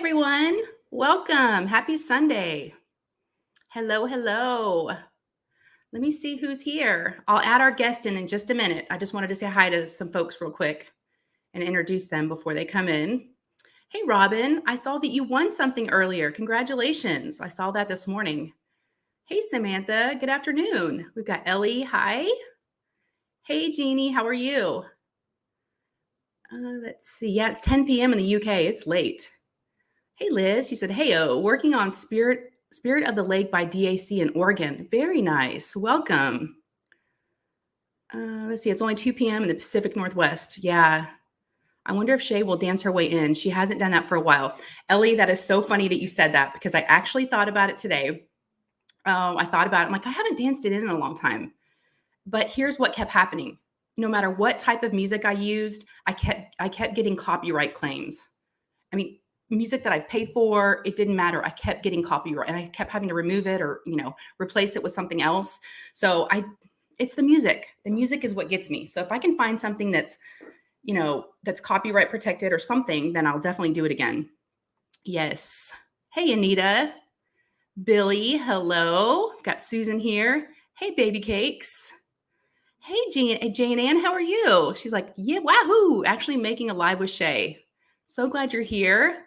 everyone. Welcome. Happy Sunday. Hello, hello. Let me see who's here. I'll add our guest in just a minute. I just wanted to say hi to some folks real quick and introduce them before they come in. Hey, Robin, I saw that you won something earlier. Congratulations. I saw that this morning. Hey, Samantha. Good afternoon. We've got Ellie. Hi. Hey, Jeannie. How are you? Let's see. Yeah, it's 10 p.m. in the UK. It's late. Hey, Liz. She said, hey, working on Spirit of the Lake by DAC in Oregon. Very nice. Welcome. Let's see. It's only 2 p.m. in the Pacific Northwest. Yeah. I wonder if Shay will dance her way in. She hasn't done that for a while. Ellie, that is so funny that you said that because I actually thought about it today. I thought about it. I'm like, I haven't danced it in a long time. But here's what kept happening. No matter what type of music I used, I kept getting copyright claims. I mean, music that I've paid for, it didn't matter. I kept getting copyright and I kept having to remove it or, replace it with something else. So it's the music. The music is what gets me. So if I can find something that's copyright protected or something, then I'll definitely do it again. Yes. Hey, Anita. Billy, hello. Got Susan here. Hey, baby cakes. Hey, Jane Ann, how are you? She's like, yeah, wahoo. Actually making a live with Shay. So glad you're here.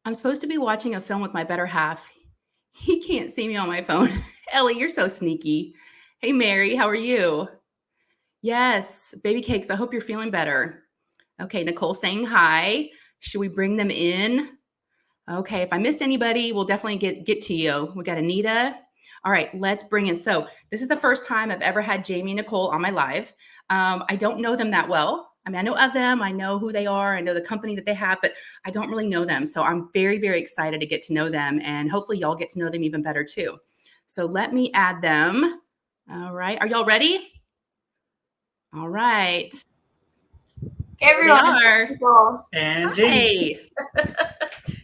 I'm supposed to be watching a film with my better half. He can't see me on my phone. Ellie, you're so sneaky. Hey, Mary, how are you? Yes, baby cakes, I hope you're feeling better. Okay, Nicole saying hi. Should we bring them in? Okay, if I missed anybody, we'll definitely get to you. We got Anita. All right, let's bring in. So this is the first time I've ever had Jamie and Nicole on my live. I don't know them that well. I mean, I know of them. I know who they are. I know the company that they have, but I don't really know them. So I'm very, very excited to get to know them. And hopefully y'all get to know them even better too. So let me add them. All right. Are y'all ready? All right. Everyone. They are. And Jamie. Hey.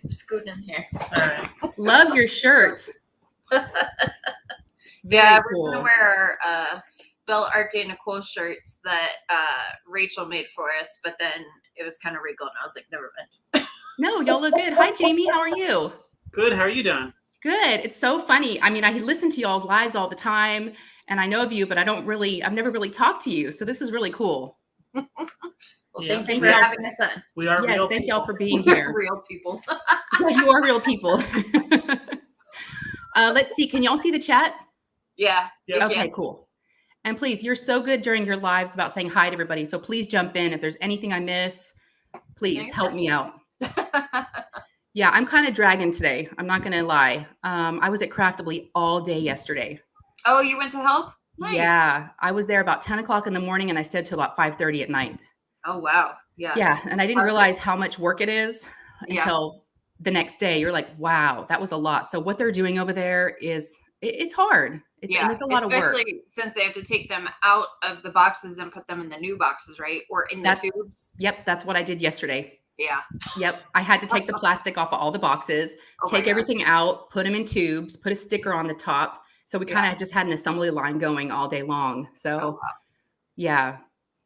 Scoot in here. All right. Love your shirt. Yeah, we're going to wear our Bella Art De Nicole shirts that Rachel made for us, but then it was kind of regal, and I was like, never mind. No, y'all look good. Hi, Jamie. How are you? Good. How are you doing? Good. It's so funny. I mean, I listen to y'all's lives all the time, and I know of you, but I've never really talked to you. So this is really cool. Well, thank you for having us on. We are real thank people. Y'all for being here. Real people. Yeah, you are real people. Let's see. Can y'all see the chat? Yeah. Okay, cool. And please, you're so good during your lives about saying hi to everybody. So please jump in. If there's anything I miss, please help me out. Yeah, I'm kind of dragging today. I'm not going to lie. I was at Craftably all day yesterday. Oh, you went to help? Nice. Yeah, I was there about 10 o'clock in the morning and I stayed till about 5:30 at night. Oh, wow. Yeah. Yeah, and I didn't realize how much work it is until the next day. You're like, wow, that was a lot. So what they're doing over there it's hard. And it's a lot of work. Especially since they have to take them out of the boxes and put them in the new boxes, right? Or in the tubes. Yep, that's what I did yesterday. Yeah. Yep, I had to take the plastic off of all the boxes, take everything out, put them in tubes, put a sticker on the top. So we kind of just had an assembly line going all day long. So yeah,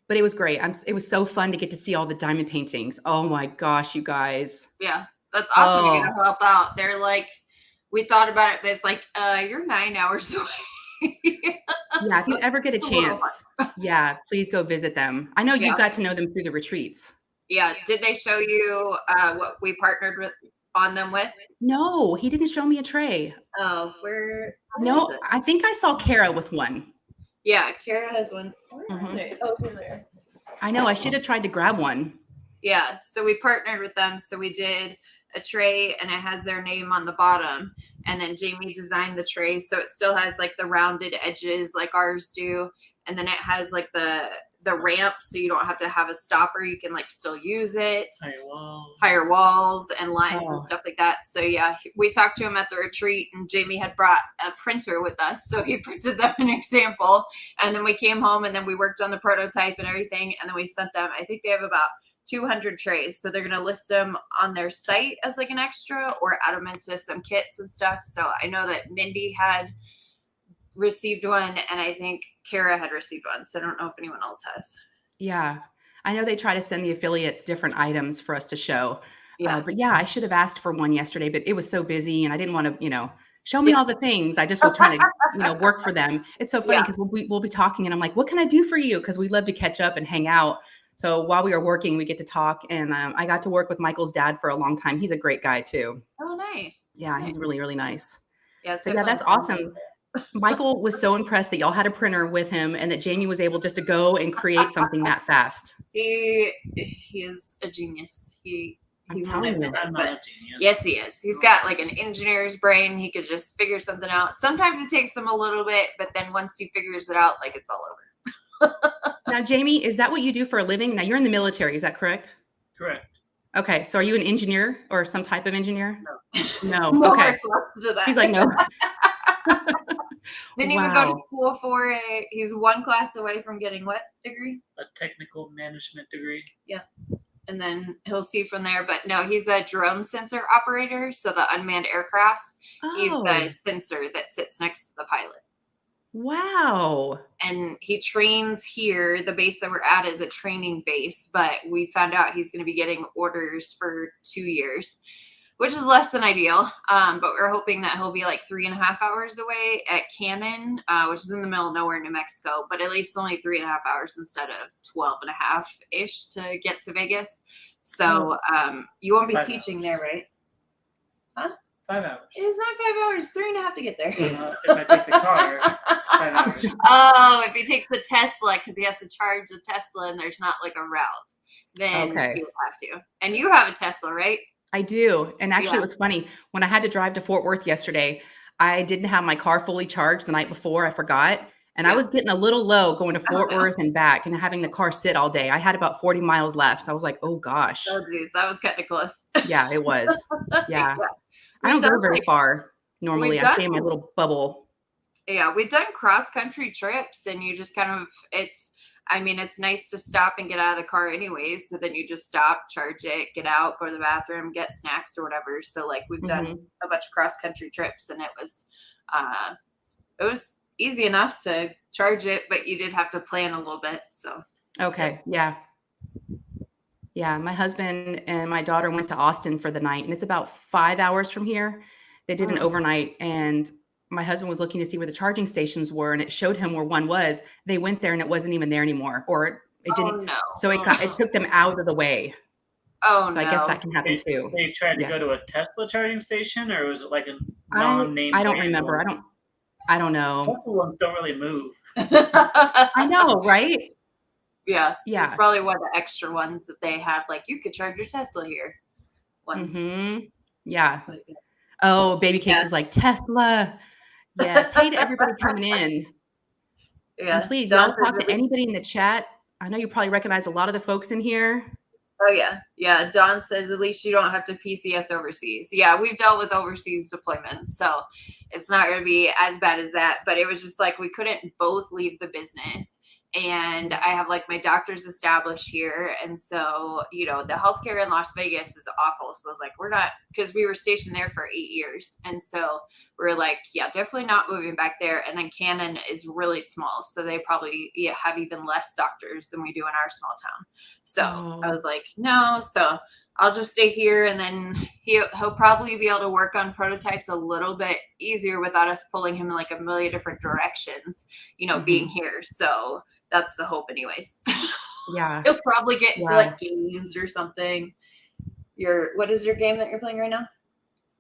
but it was great. It was so fun to get to see all the diamond paintings. Oh my gosh, you guys. Yeah, that's awesome. You're going to help out. They're like, we thought about it, but it's like, you're 9 hours away. Yeah, if you ever get a chance, please go visit them. I know you got to know them through the retreats. Yeah. Did they show you what we partnered on them with? No, he didn't show me a tray. Oh, where no, I think I saw Kara with one. Yeah, Kara has one. Over there. I know. I should have tried to grab one. Yeah, so we partnered with them. So we did a tray and it has their name on the bottom. And then Jamie designed the tray. So it still has like the rounded edges like ours do. And then it has like the ramp, so you don't have to have a stopper. You can like still use it. Higher walls and lines and stuff like that. So yeah, we talked to him at the retreat and Jamie had brought a printer with us. So he printed them an example. And then we came home and then we worked on the prototype and everything. And then we sent them, I think they have about 200 trays. So they're going to list them on their site as like an extra or add them into some kits and stuff. So I know that Mindy had received one and I think Kara had received one. So I don't know if anyone else has. Yeah. I know they try to send the affiliates different items for us to show. Yeah. But yeah, I should have asked for one yesterday, but it was so busy and I didn't want to, show me all the things. I just was trying to, work for them. It's so funny because we'll be talking and I'm like, what can I do for you? Because we love to catch up and hang out. So while we are working, we get to talk. And I got to work with Michael's dad for a long time. He's a great guy too. Oh, nice. Yeah, Nice. He's really, really nice. Yeah, So yeah, that's awesome. Michael was so impressed that y'all had a printer with him and that Jamie was able just to go and create something that fast. He is a genius. I'm telling you. I'm not a genius. Yes, he is. He's got like an engineer's brain. He could just figure something out. Sometimes it takes him a little bit, but then once he figures it out, like it's all over. Now, Jamie, is that what you do for a living? Now, you're in the military. Is that correct? Correct. Okay. So are you an engineer or some type of engineer? No. No. Okay. To that. He's like, no. Didn't even go to school for it. He's one class away from getting what degree? A technical management degree. Yeah. And then he'll see from there. But no, he's a drone sensor operator. So the unmanned aircrafts, he's the sensor that sits next to the pilot. Wow. And he trains here. The base that we're at is a training base, but we found out he's going to be getting orders for 2 years, which is less than ideal. But we're hoping that he'll be like 3.5 hours away at Cannon, which is in the middle of nowhere, New Mexico, but at least only 3.5 hours instead of 12.5-ish to get to Vegas. So you won't be teaching there, right? Huh? 5 hours. It is not 5 hours, 3.5 to get there. If I take the car, it's 5 hours. Oh, if he takes the Tesla, because he has to charge the Tesla and there's not like a route, then he would have to. And you have a Tesla, right? I do. And actually, it was funny. When I had to drive to Fort Worth yesterday, I didn't have my car fully charged the night before. I forgot. And I was getting a little low going to Fort Worth and back and having the car sit all day. I had about 40 miles left. I was like, oh, gosh. Oh, geez. That was kind of close. Yeah, it was. Yeah. I don't go very far normally. I stay in my little bubble. Yeah, we've done cross-country trips and you just kind of, it's nice to stop and get out of the car anyways. So then you just stop, charge it, get out, go to the bathroom, get snacks or whatever. So like we've done a bunch of cross-country trips and it was easy enough to charge it, but you did have to plan a little bit. So. Okay. Yeah. Yeah. My husband and my daughter went to Austin for the night and it's about 5 hours from here. They did an overnight and my husband was looking to see where the charging stations were and it showed him where one was. They went there and it wasn't even there anymore or it didn't. No. So it took them out of the way. Oh, so I guess that can happen too. They tried to go to a Tesla charging station or was it like a non-name? I don't remember. I don't know. Tesla ones don't really move. I know, right? Yeah. Yeah. It's probably one of the extra ones that they have. Like you could charge your Tesla here. Ones. Yeah. Oh, Baby Cakes is like Tesla. Yes. Hey to everybody coming in. Yeah. And please, y'all talk to anybody in the chat. I know you probably recognize a lot of the folks in here. Oh, yeah. Yeah. Don says, at least you don't have to PCS overseas. Yeah. We've dealt with overseas deployments. So it's not going to be as bad as that. But it was just like we couldn't both leave the business. And I have like my doctors established here. And so, the healthcare in Las Vegas is awful. So I was like, we're not, because we were stationed there for 8 years. And so we're like, yeah, definitely not moving back there. And then Cannon is really small. So they probably have even less doctors than we do in our small town. So I was like, no. So I'll just stay here. And then he'll probably be able to work on prototypes a little bit easier without us pulling him in like a million different directions, being here. So that's the hope anyways. Yeah. He'll probably get into like games or something. What is your game that you're playing right now?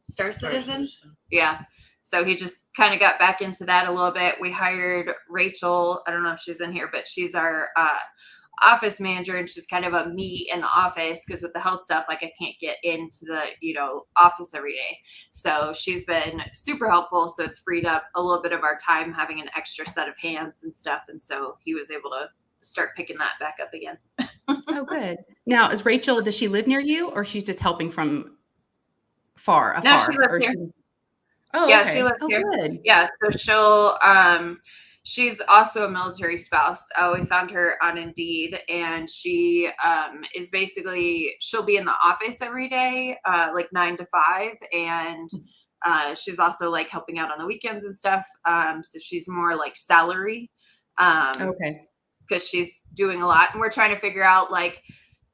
Star Citizen? Yeah. So he just kind of got back into that a little bit. We hired Rachel. I don't know if she's in here, but she's our office manager and she's kind of a me in the office because with the health stuff, like I can't get into the, office every day. So she's been super helpful. So it's freed up a little bit of our time having an extra set of hands and stuff. And so he was able to start picking that back up again. Oh, good. Now, does she live near you or she's just helping from afar? No, she lives here. Yeah, she lives here. Good. Yeah, so she's also a military spouse. We found her on Indeed, and she is basically, she'll be in the office every day, like 9 to 5, and she's also like helping out on the weekends and stuff. So she's more like salary. Because she's doing a lot, and we're trying to figure out like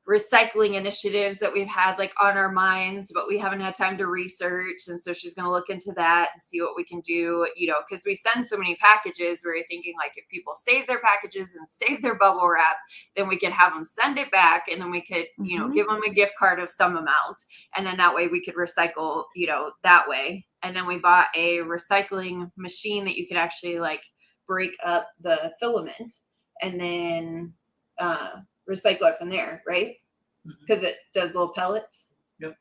recycling initiatives that we've had like on our minds, but we haven't had time to research. And so she's going to look into that and see what we can do, you know, because we send so many packages where you're thinking like if people save their packages and save their bubble wrap, then we could have them send it back and then we could, you know, give them a gift card of some amount. And then that way we could recycle, you know, that way. And then we bought a recycling machine that you could actually like break up the filament and then recycle it from there, right? Because it does little pellets. Yep.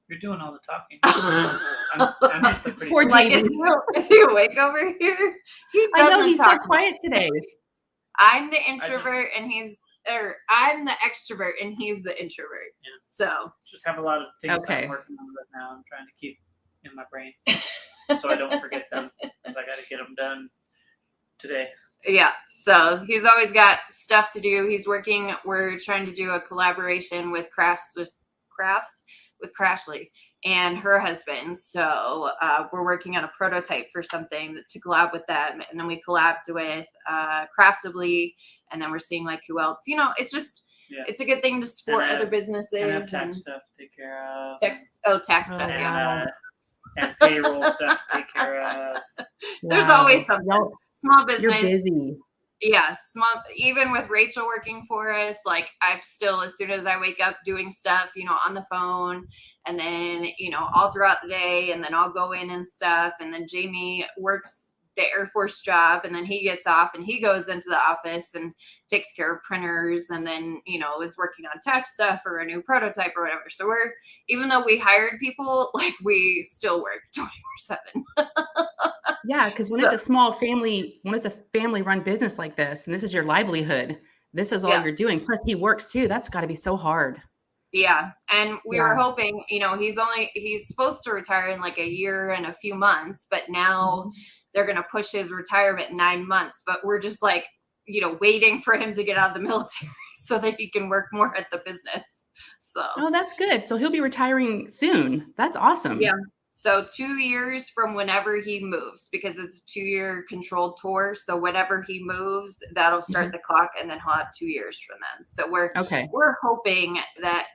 You're doing all the talking. I'm just the pretty. Poor Like, Jamie. is he awake over here? He I know doesn't he's so talk quiet much. today. I'm the introvert and I'm the extrovert and he's the introvert. Yeah. So Just have a lot of things Okay. I'm working on right now. I'm trying to keep in my brain so I don't forget them because I got to get them done today. yeah, so he's always got stuff to do. We're trying to do a collaboration with Crafts with Crashly and her husband. So we're working on a prototype for something to collab with them. And then we collabed with Craftably. And then we're seeing like who else, you know, it's just, it's a good thing to support other businesses. And have tax stuff to take care of. Tax stuff, yeah. And payroll stuff to take care of. There's always something. Small business. You're busy. Yeah, even with Rachel working for us, like I'm still, as soon as I wake up, doing stuff, you know, on the phone, and then, you know, all throughout the day, and then I'll go in and stuff, and then Jamie works the Air Force job, and then he gets off and he goes into the office and takes care of printers, and then, you know, is working on tech stuff or a new prototype or whatever. So even though we hired people, like we still work 24/7. Yeah, because when it's a small family, when it's a family-run business like this, and this is your livelihood, this is all you're doing. Plus, he works too. That's got to be so hard. Yeah, and we were hoping, you know, he's supposed to retire in like a year and a few months, but now they're going to push his retirement 9 months. But we're just like, you know, waiting for him to get out of the military so that he can work more at the business. So, oh, that's good. So he'll be retiring soon. That's awesome. Yeah. So 2 years from whenever he moves, because it's a 2-year controlled tour. So whenever he moves, that'll start the clock, and then he'll have 2 years from then. So we're hoping that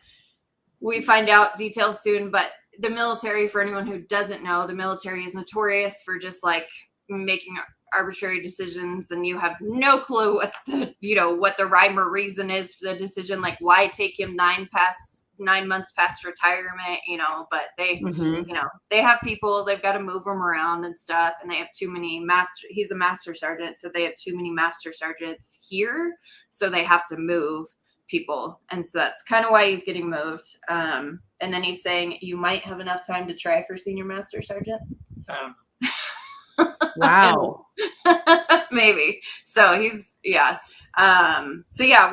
we find out details soon. But the military, for anyone who doesn't know, the military is notorious for just like making arbitrary decisions, and you have no clue what the rhyme or reason is for the decision. Like, why take him 9 months past retirement, you know, but they, you know, they have people, they've got to move them around and stuff. And they have too many he's a master sergeant. So they have too many master sergeants here. So they have to move people. And so that's kind of why he's getting moved. And then he's saying you might have enough time to try for senior master sergeant. Wow. Maybe. So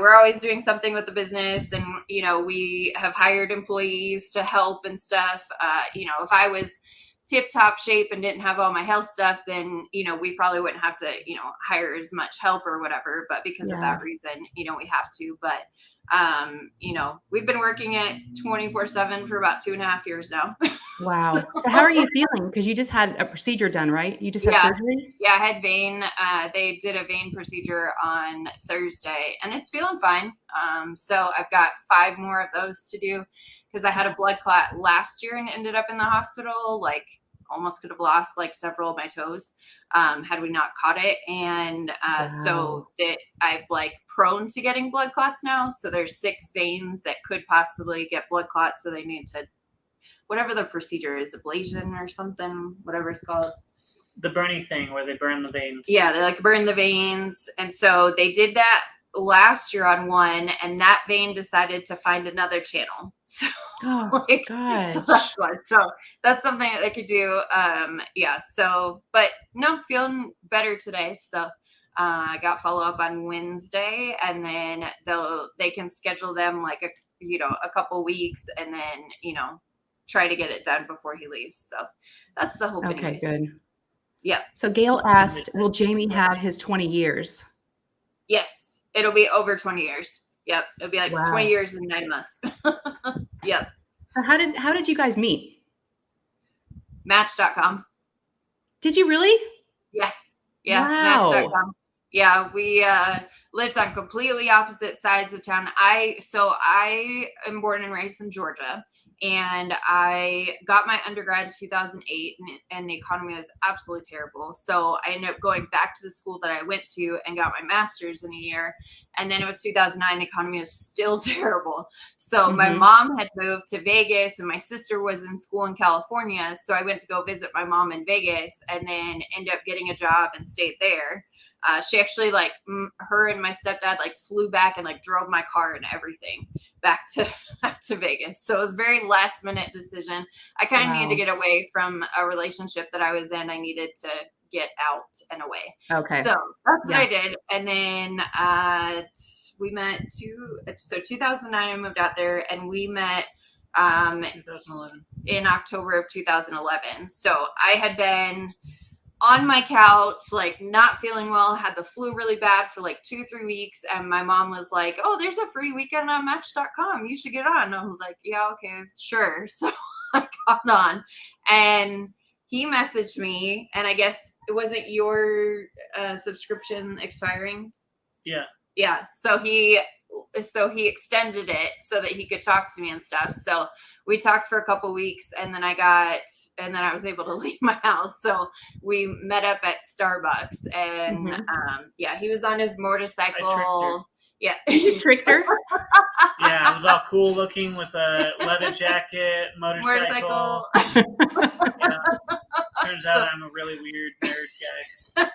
we're always doing something with the business, and, you know, we have hired employees to help and stuff. You know, if I was tip top shape and didn't have all my health stuff, then, you know, we probably wouldn't have to, you know, hire as much help or whatever, but because of that reason, you know, we have to. But you know, we've been working it 24/7 for about 2.5 years now. Wow. So how are you feeling? Because you just had a procedure done, right? You just had surgery? Yeah, I had vein. They did a vein procedure on Thursday, and it's feeling fine. So I've got 5 more of those to do, because I had a blood clot last year and ended up in the hospital. Like, almost could have lost like several of my toes had we not caught it. And so that I'm like prone to getting blood clots now. So there's 6 veins that could possibly get blood clots. So they need to, whatever the procedure is, ablation or something, whatever it's called. The burning thing where they burn the veins. Yeah, they like burn the veins. And so they did that last year on one, and that vein decided to find another channel. So, so that's something that they could do. But no, feeling better today. So I got follow up on Wednesday, and then they can schedule them like a couple weeks, and then, you know, try to get it done before he leaves. So that's the hope. Okay, good. Yeah. So Gail asked, will Jamie have his 20 years? Yes, it'll be over 20 years. Yep. It'll be like 20 years and 9 months. Yep. So how did you guys meet? Match.com. Did you really? Yeah. Wow. Match.com. Yeah. lived on completely opposite sides of town. I am born and raised in Georgia, and I got my undergrad in 2008, and the economy was absolutely terrible. So I ended up going back to the school that I went to and got my master's in a year. And then it was 2009. The economy was still terrible. So my mom had moved to Vegas, and my sister was in school in California. So I went to go visit my mom in Vegas, and then ended up getting a job and stayed there. She actually, like, her and my stepdad, like, flew back and, like, drove my car and everything back to Vegas. So it was a very last minute decision. I kind of needed to get away from a relationship that I was in. I needed to get out and away. Okay. So that's what I did. And then we met 2009, I moved out there, and we met 2011 in October of 2011. So I had been on my couch, like, not feeling well, had the flu really bad for like 2-3 weeks. And my mom was like, oh, there's a free weekend on Match.com. You should get on. And I was like, yeah, okay, sure. So I got on, and he messaged me, and I guess it wasn't your subscription expiring. Yeah. Yeah. So he extended it so that he could talk to me and stuff. So we talked for a couple weeks, and then I was able to leave my house. So we met up at Starbucks, and he was on his motorcycle. Yeah. You tricked her? Yeah, it was all cool looking with a leather jacket, motorcycle. Yeah. Turns out I'm a really weird nerd guy.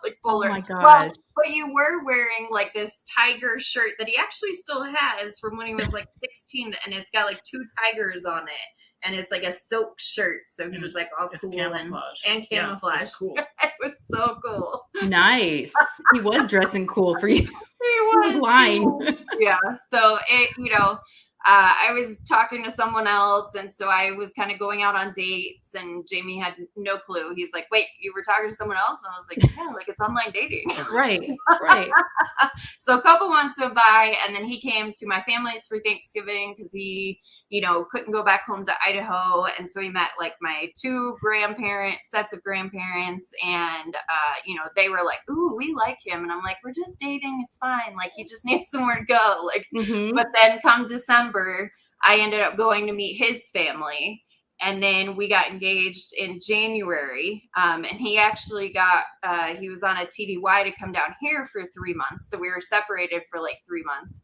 Like polar. Oh my gosh. Well, but you were wearing like this tiger shirt that he actually still has from when he was like 16, and it's got like 2 tigers on it, and it's like a silk shirt. So he was like all cool camouflage. and camouflage. Yeah, it's cool. It was so cool. Nice. He was dressing cool for you. He was lying. cool. Yeah. So I was talking to someone else, and so I was kind of going out on dates, and Jamie had no clue. He's like, wait, you were talking to someone else? And I was like, yeah, like, it's online dating. Right. So a couple months went by, and then he came to my family's for Thanksgiving because he, couldn't go back home to Idaho. And so he met like my 2 sets of grandparents, and, they were like, ooh, we like him. And I'm like, we're just dating. It's fine. Like, he just needs somewhere to go. Like, but then come December, I ended up going to meet his family. And then we got engaged in January. And he actually he was on a TDY to come down here for 3 months. So we were separated for like 3 months.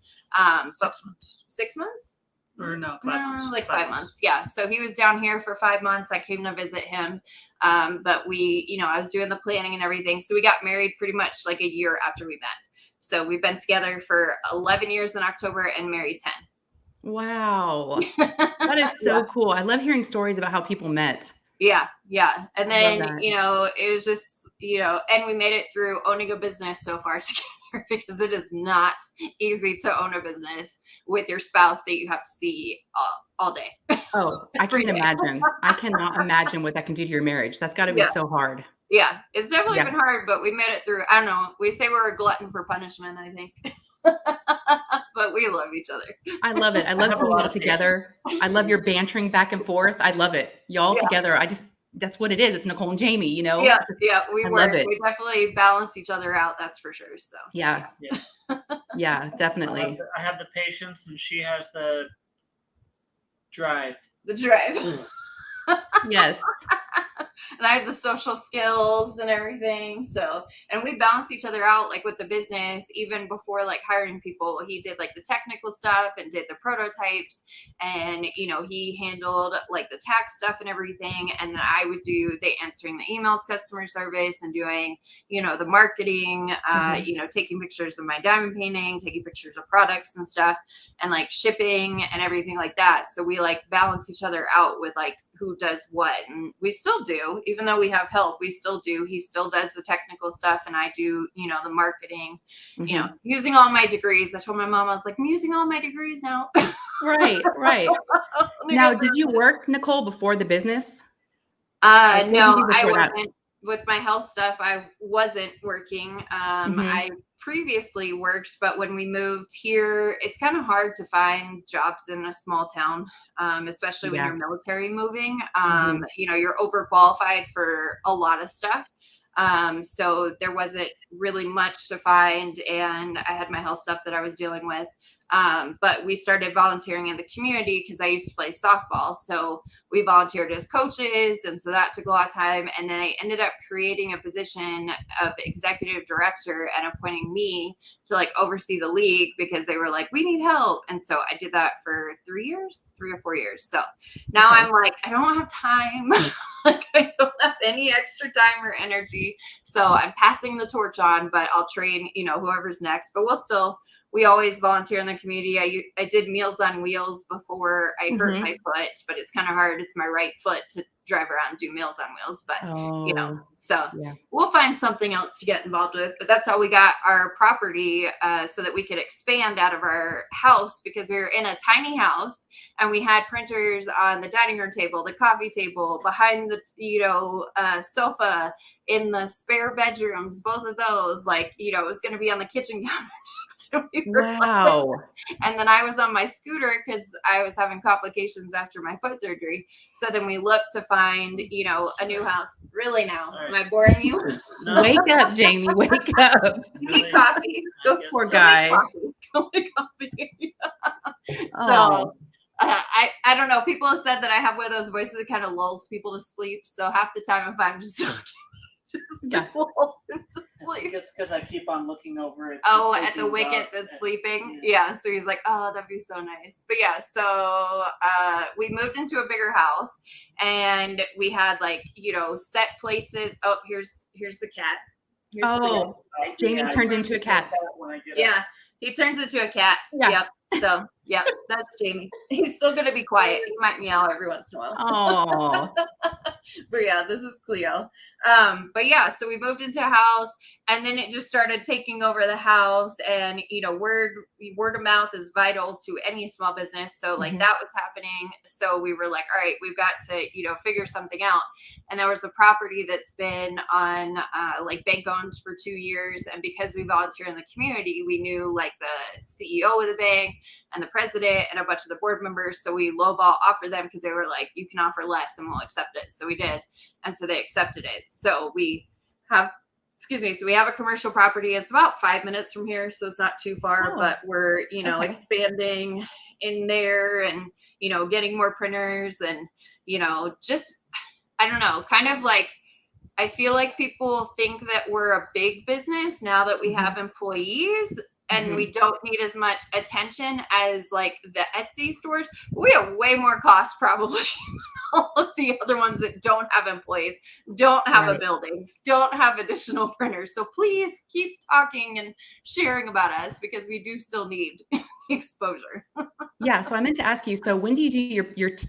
6 months. 6 months? Or no, 5 months. Like 5 months. Yeah. So he was down here for 5 months. I came to visit him. But we, I was doing the planning and everything. So we got married pretty much like a year after we met. So we've been together for 11 years in October and married 10. Wow. That is so cool. I love hearing stories about how people met. Yeah. Yeah. And then, it was just, and we made it through owning a business so far together, because it is not easy to own a business with your spouse that you have to see all day. Oh, I can't imagine. I cannot imagine what that can do to your marriage. That's got to be so hard. Yeah. It's definitely been hard, but we made it through. I don't know. We say we're a glutton for punishment, I think. But we love each other. I love it. I love seeing y'all together. I love your bantering back and forth. I love it. Y'all together. That's what it is. It's Nicole and Jamie, Yeah. Yeah. We love it. We definitely balance each other out. That's for sure. So yeah. Yeah, definitely. I have the patience, and she has the drive. Yes. And I have the social skills and everything. So, and we balance each other out, like with the business, even before like hiring people. He did like the technical stuff and did the prototypes, and, he handled like the tax stuff and everything. And then I would do the answering the emails, customer service, and doing, the marketing, taking pictures of my diamond painting, taking pictures of products and stuff, and like shipping and everything like that. So we like balance each other out with like who does what. And we still do, even though we have help, we still do. He still does the technical stuff, and I do, the marketing, using all my degrees. I told my mom, I was like, I'm using all my degrees now. Right. Now, did you work, Nicole, before the business? No, I wasn't. With my health stuff, I wasn't working. I previously worked, but when we moved here, it's kind of hard to find jobs in a small town, especially when you're military moving. You're overqualified for a lot of stuff. So there wasn't really much to find, and I had my health stuff that I was dealing with. But we started volunteering in the community because I used to play softball. So we volunteered as coaches. And so that took a lot of time. And then I ended up creating a position of executive director and appointing me to like oversee the league because they were like, we need help. And so I did that for 3 or 4 years. So now I'm like, I don't have time. Like I don't have any extra time or energy. So I'm passing the torch on, but I'll train, whoever's next, but we always volunteer in the community. I did Meals on Wheels before I hurt my foot, but it's kind of hard. It's my right foot to drive around and do Meals on Wheels, but we'll find something else to get involved with. But that's how we got our property so that we could expand out of our house because we were in a tiny house and we had printers on the dining room table, the coffee table, behind the, sofa, in the spare bedrooms, both of those, it was going to be on the kitchen counter. So wow. And then I was on my scooter because I was having complications after my foot surgery. So then we looked to find, a new house. Really now? Sorry. Am I boring you? No. Wake up, Jamie. Wake up. You need coffee. Poor guy. Go make coffee. So I don't know. People have said that I have one of those voices that kind of lulls people to sleep. So half the time if I'm just talking, lulls him to sleep. Just because I keep on looking over at at the wicket that's sleeping. Yeah. So he's like, oh, that'd be so nice. But yeah, so we moved into a bigger house and we had set places. Oh, here's the cat. Jamie turned into a cat. Yeah. He turns into a cat. Yeah. Yep. So, yeah, that's Jamie. He's still going to be quiet. He might meow every once in a while. Oh. But yeah, this is Cleo. But yeah, so we moved into a house and then it just started taking over the house and, word of mouth is vital to any small business. So that was happening. So we were like, all right, we've got to, figure something out. And there was a property that's been on bank owned for 2 years. And because we volunteer in the community, we knew the CEO of the bank and the president and a bunch of the board members. So we lowball offered them because they were like, you can offer less and we'll accept it. So we did. And so they accepted it. So we have a commercial property. It's about 5 minutes from here. So it's not too far, but we're, expanding in there and, getting more printers and, I don't know, kind of I feel like people think that we're a big business now that we have employees and we don't need as much attention as the Etsy stores. We have way more cost probably than all of the other ones that don't have employees, don't have a building, don't have additional printers. So please keep talking and sharing about us because we do still need exposure. Yeah. So I meant to ask you, so when do you do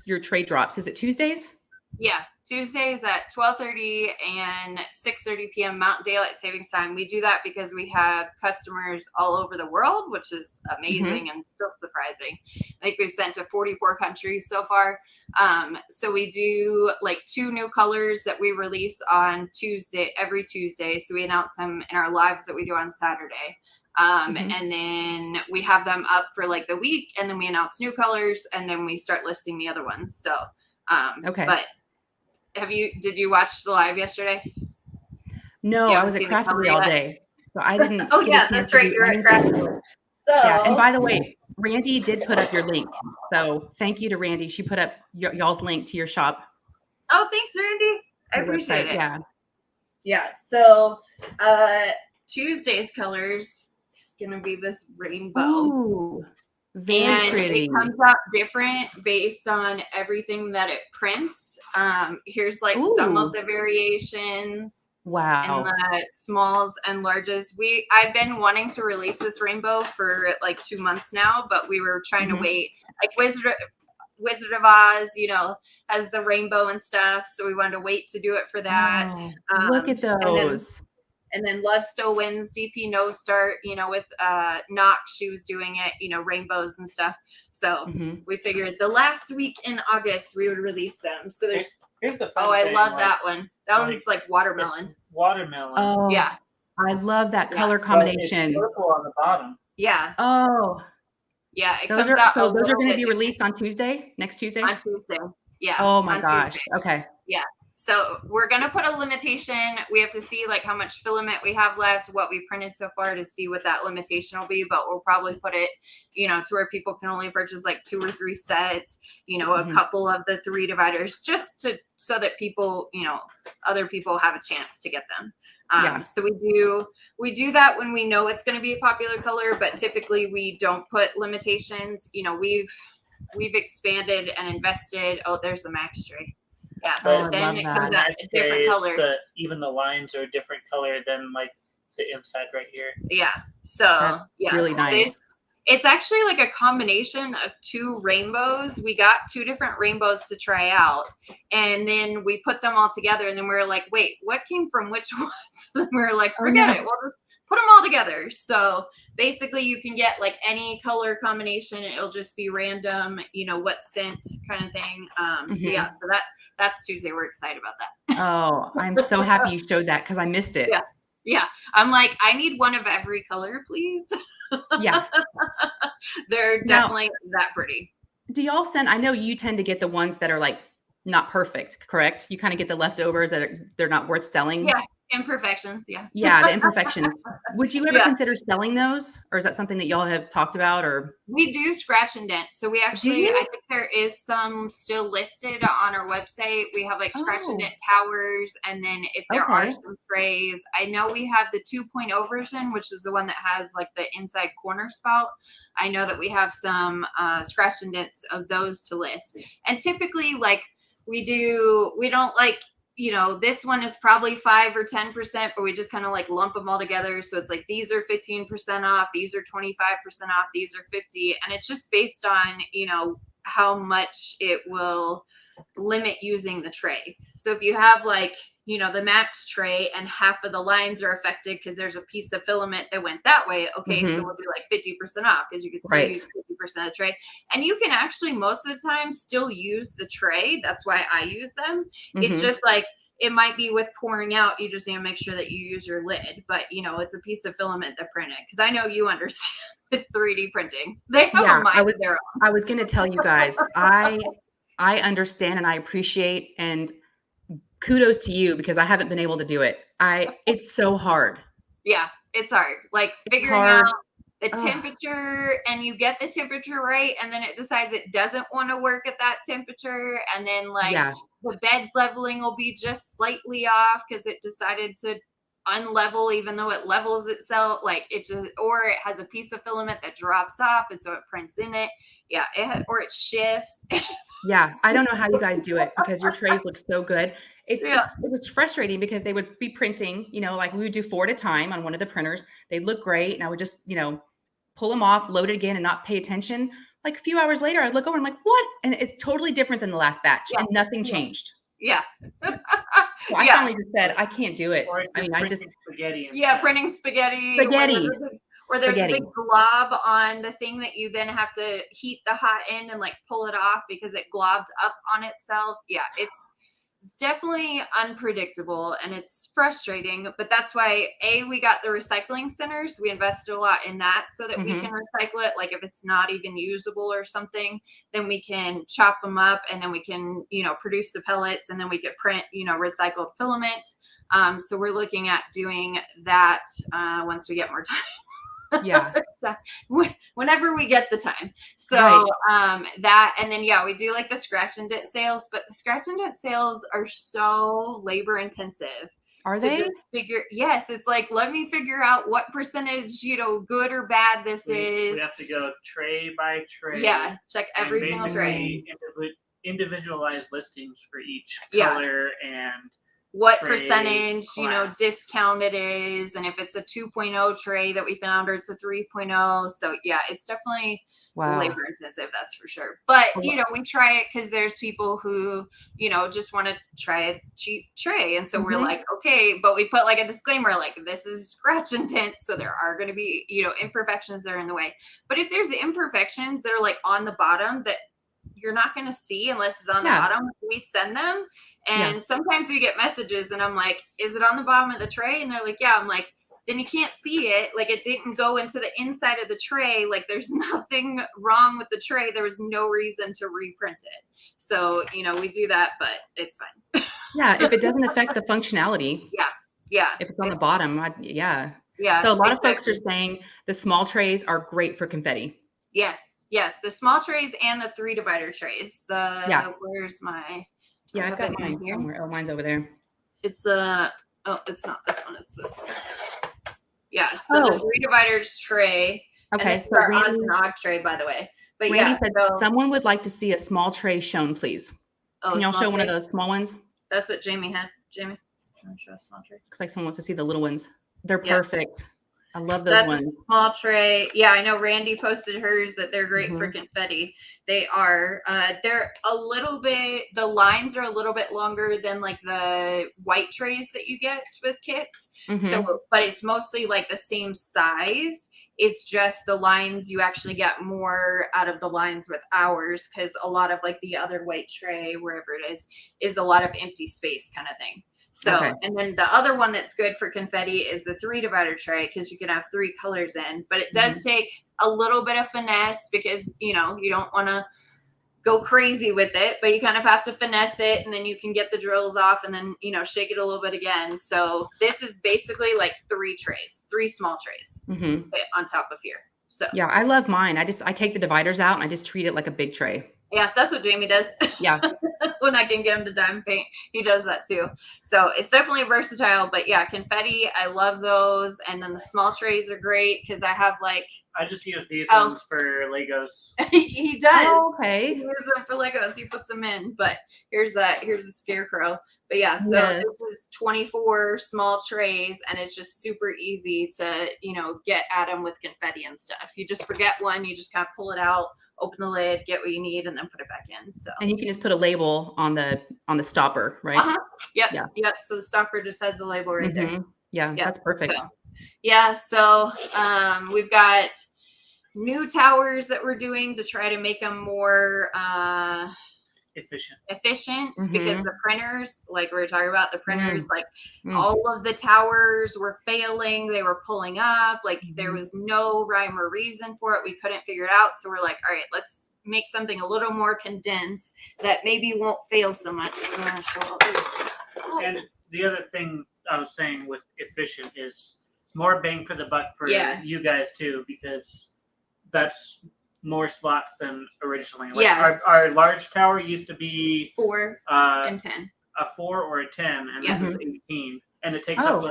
your trade drops? Is it Tuesdays? Yeah, Tuesdays at 12:30 and 6:30 p.m. Mountain Daylight Savings Time. We do that because we have customers all over the world, which is amazing and still surprising. I think we've sent to 44 countries so far. So we do 2 new colors that we release on every Tuesday. So we announce them in our lives that we do on Saturday. And then we have them up for the week and then we announce new colors and then we start listing the other ones. So, okay. But did you watch the live yesterday? No, I was at Craftly all day. So I didn't. Oh yeah, that's right. You're at Craftly. So yeah. And by the way, Randy did put up your link. So thank you to Randy. She put up y'all's link to your shop. Oh, thanks, Randy. I appreciate it. Yeah. Yeah. So Tuesday's colors is gonna be this rainbow. Ooh. Very pretty. It comes out different based on everything that it prints. Here's some of the variations. Wow. And the smalls and larges. I've been wanting to release this rainbow for 2 months now, but we were trying to wait. Wizard of Oz, has the rainbow and stuff. So we wanted to wait to do it for that. Oh, look at those. And then Love Still Wins, DP No Start, with Knox, she was doing it, rainbows and stuff. So we figured the last week in August we would release them. So here's the fun I thing, love that one. That one's watermelon. Watermelon. Oh yeah. I love that color combination. It's purple on the bottom. Yeah. Oh. Yeah. Those are going to be released on Tuesday? Next Tuesday? On Tuesday. Yeah. Oh my gosh. Tuesday. Okay. Yeah. So we're going to put a limitation. We have to see like how much filament we have left, what we printed so far to see what that limitation will be. But we'll probably put it, you know, to where people can only purchase like 2 or 3 sets, you know, a couple of the 3 dividers just so that people, you know, other people have a chance to get them. So we do that when we know it's going to be a popular color, but typically we don't put limitations. You know, we've expanded and invested. Oh, there's the Max tray. Yeah, but then it comes out a different color. Even the lines are a different color than like the inside right here. Yeah, so that's really nice. It's actually like a combination of 2 rainbows. We got 2 different rainbows to try out, and then we put them all together, and then we were like, wait, what came from which ones? And we were like, forget it, we'll just put them all together. So basically you can get like any color combination, and it'll just be random, you know, what scent kind of thing. So yeah, so that's Tuesday. We're excited about that. Oh, I'm so happy you showed that because I missed it. Yeah. I'm like, I need one of every color, please. Yeah. They're definitely that pretty. Do y'all send, I know you tend to get the ones that are like not perfect, correct? You kind of get the leftovers that they're not worth selling. Yeah. Imperfections. Yeah. Yeah. The imperfections. Would you ever consider selling those, or is that something that y'all have talked about? Or we do scratch and dent. So we actually, I think there is some still listed on our website. We have like scratch and dent towers. And then if there are some trays, I know we have the 2.0 version, which is the one that has like the inside corner spout. I know that we have some scratch and dents of those to list. And typically like we don't like, you know, this one is probably 5 or 10%, but we just kind of like lump them all together. So it's like, these are 15% off. These are 25% off. These are 50. And it's just based on, you know, how much it will limit using the tray. So if you have like, you know, the Max tray and half of the lines are affected because there's a piece of filament that went that way. Okay. So we'll do like 50% off because you can still use 50% of the tray. And you can actually most of the time still use the tray. That's why I use them. It's just like, it might be with pouring out, you just need to make sure that you use your lid, but you know, it's a piece of filament that printed. Cause I know you understand with 3D printing. They have a mind of their own. I was going to tell you guys, I understand and I appreciate, and kudos to you because I haven't been able to do it. It's so hard. Yeah, it's hard. Like figuring out the temperature, and you get the temperature right, and then it decides it doesn't want to work at that temperature, and then like the bed leveling will be just slightly off because it decided to unlevel even though it levels itself. Like it just, or it has a piece of filament that drops off, and so it prints in it. Yeah, or it shifts. Yeah, I don't know how you guys do it because your trays look so good. It was frustrating because they would be printing, you know, like we would do 4 at a time on one of the printers. They'd look great, and I would just, you know, pull them off, load it again, and not pay attention. Like a few hours later, I'd look over and I'm like, what? And it's totally different than the last batch, and nothing changed. Yeah. So I finally just said, I can't do it. I mean, I just spaghetti. Printing spaghetti. Or there's a big glob on the thing that you then have to heat the hot end and like pull it off because it globbed up on itself. Yeah, it's definitely unpredictable and it's frustrating, but that's why we got the recycling centers. We invested a lot in that so that we can recycle it. Like if it's not even usable or something, then we can chop them up and then we can, you know, produce the pellets and then we could print, you know, recycled filament. So we're looking at doing that once we get more time. Yeah. Whenever we get the time. So that, and then we do like the scratch and dent sales, but the scratch and dent sales are so labor intensive. Are they? Yes, it's like, let me figure out what percentage, you know, good or bad this is. We have to go tray by tray. Yeah, check every single tray. Individualized listings for each color and what percentage, you know, discount it is, and if it's a 2.0 tray that we found or it's a 3.0. So it's definitely labor intensive, that's for sure. But you know, we try it because there's people who, you know, just want to try a cheap tray, and so we're like, okay, but we put like a disclaimer like, this is scratch and dent, so there are going to be, you know, imperfections that are in the way. But if there's the imperfections that are like on the bottom that you're not going to see unless it's on the bottom, we send them. And sometimes we get messages and I'm like, is it on the bottom of the tray? And they're like, yeah. I'm like, then you can't see it. Like it didn't go into the inside of the tray. Like there's nothing wrong with the tray. There was no reason to reprint it. So, you know, we do that, but it's fine. Yeah, if it doesn't affect the functionality. Yeah. If it's on the bottom, yeah. Yeah. So a lot of folks are saying the small trays are great for confetti. Yes. The small trays and the 3 divider trays. Where's my? Yeah, I've got mine somewhere. Oh, mine's over there. It's it's not this one. It's this one. Yeah. So the 3 dividers tray. Okay. And this is our Oz and Og tray, by the way. But Randy said someone would like to see a small tray shown, please. Can y'all show one of those small ones? That's what Jamie had. Jamie, can I show a small tray? Looks like someone wants to see the little ones. They're perfect. I love those ones. That's a small tray. Yeah, I know Randy posted hers that they're great for confetti. They are. They're a little bit, the lines are a little bit longer than like the white trays that you get with kits. So, but it's mostly like the same size. It's just the lines, you actually get more out of the lines with ours, because a lot of like the other white tray, wherever it is a lot of empty space kind of thing. So, and then the other one that's good for confetti is the 3 divider tray, because you can have 3 colors in, but it does take a little bit of finesse, because, you know, you don't want to go crazy with it, but you kind of have to finesse it, and then you can get the drills off and then, you know, shake it a little bit again. So this is basically like 3 trays, 3 small trays on top of here. So yeah, I love mine. I take the dividers out and I just treat it like a big tray. Yeah, that's what Jamie does. Yeah. When I can get him to diamond paint, he does that too. So it's definitely versatile. But yeah, confetti, I love those. And then the small trays are great, because I have like... I just use these ones for Legos. He does. Oh, okay. He uses them for Legos. He puts them in. But here's a scarecrow. But yeah, so this is 24 small trays, and it's just super easy to, you know, get at them with confetti and stuff. You just forget one, you just kind of pull it out, open the lid, get what you need, and then put it back in. So, and you can just put a label on the stopper, right? Yep. So the stopper just has the label right there. Yeah, that's perfect. So, we've got new towers that we're doing to try to make them more efficient, because the printers, like we were talking about, the printers, like all of the towers were failing. They were pulling up, like there was no rhyme or reason for it. We couldn't figure it out. So we're like, all right, let's make something a little more condensed that maybe won't fail so much. So I'm gonna show all these things. And the other thing I was saying with efficient is more bang for the buck for you guys too, because that's more slots than originally. Like our large tower used to be 4 and 10. A 4 or a 10, and this is 18. And it takes us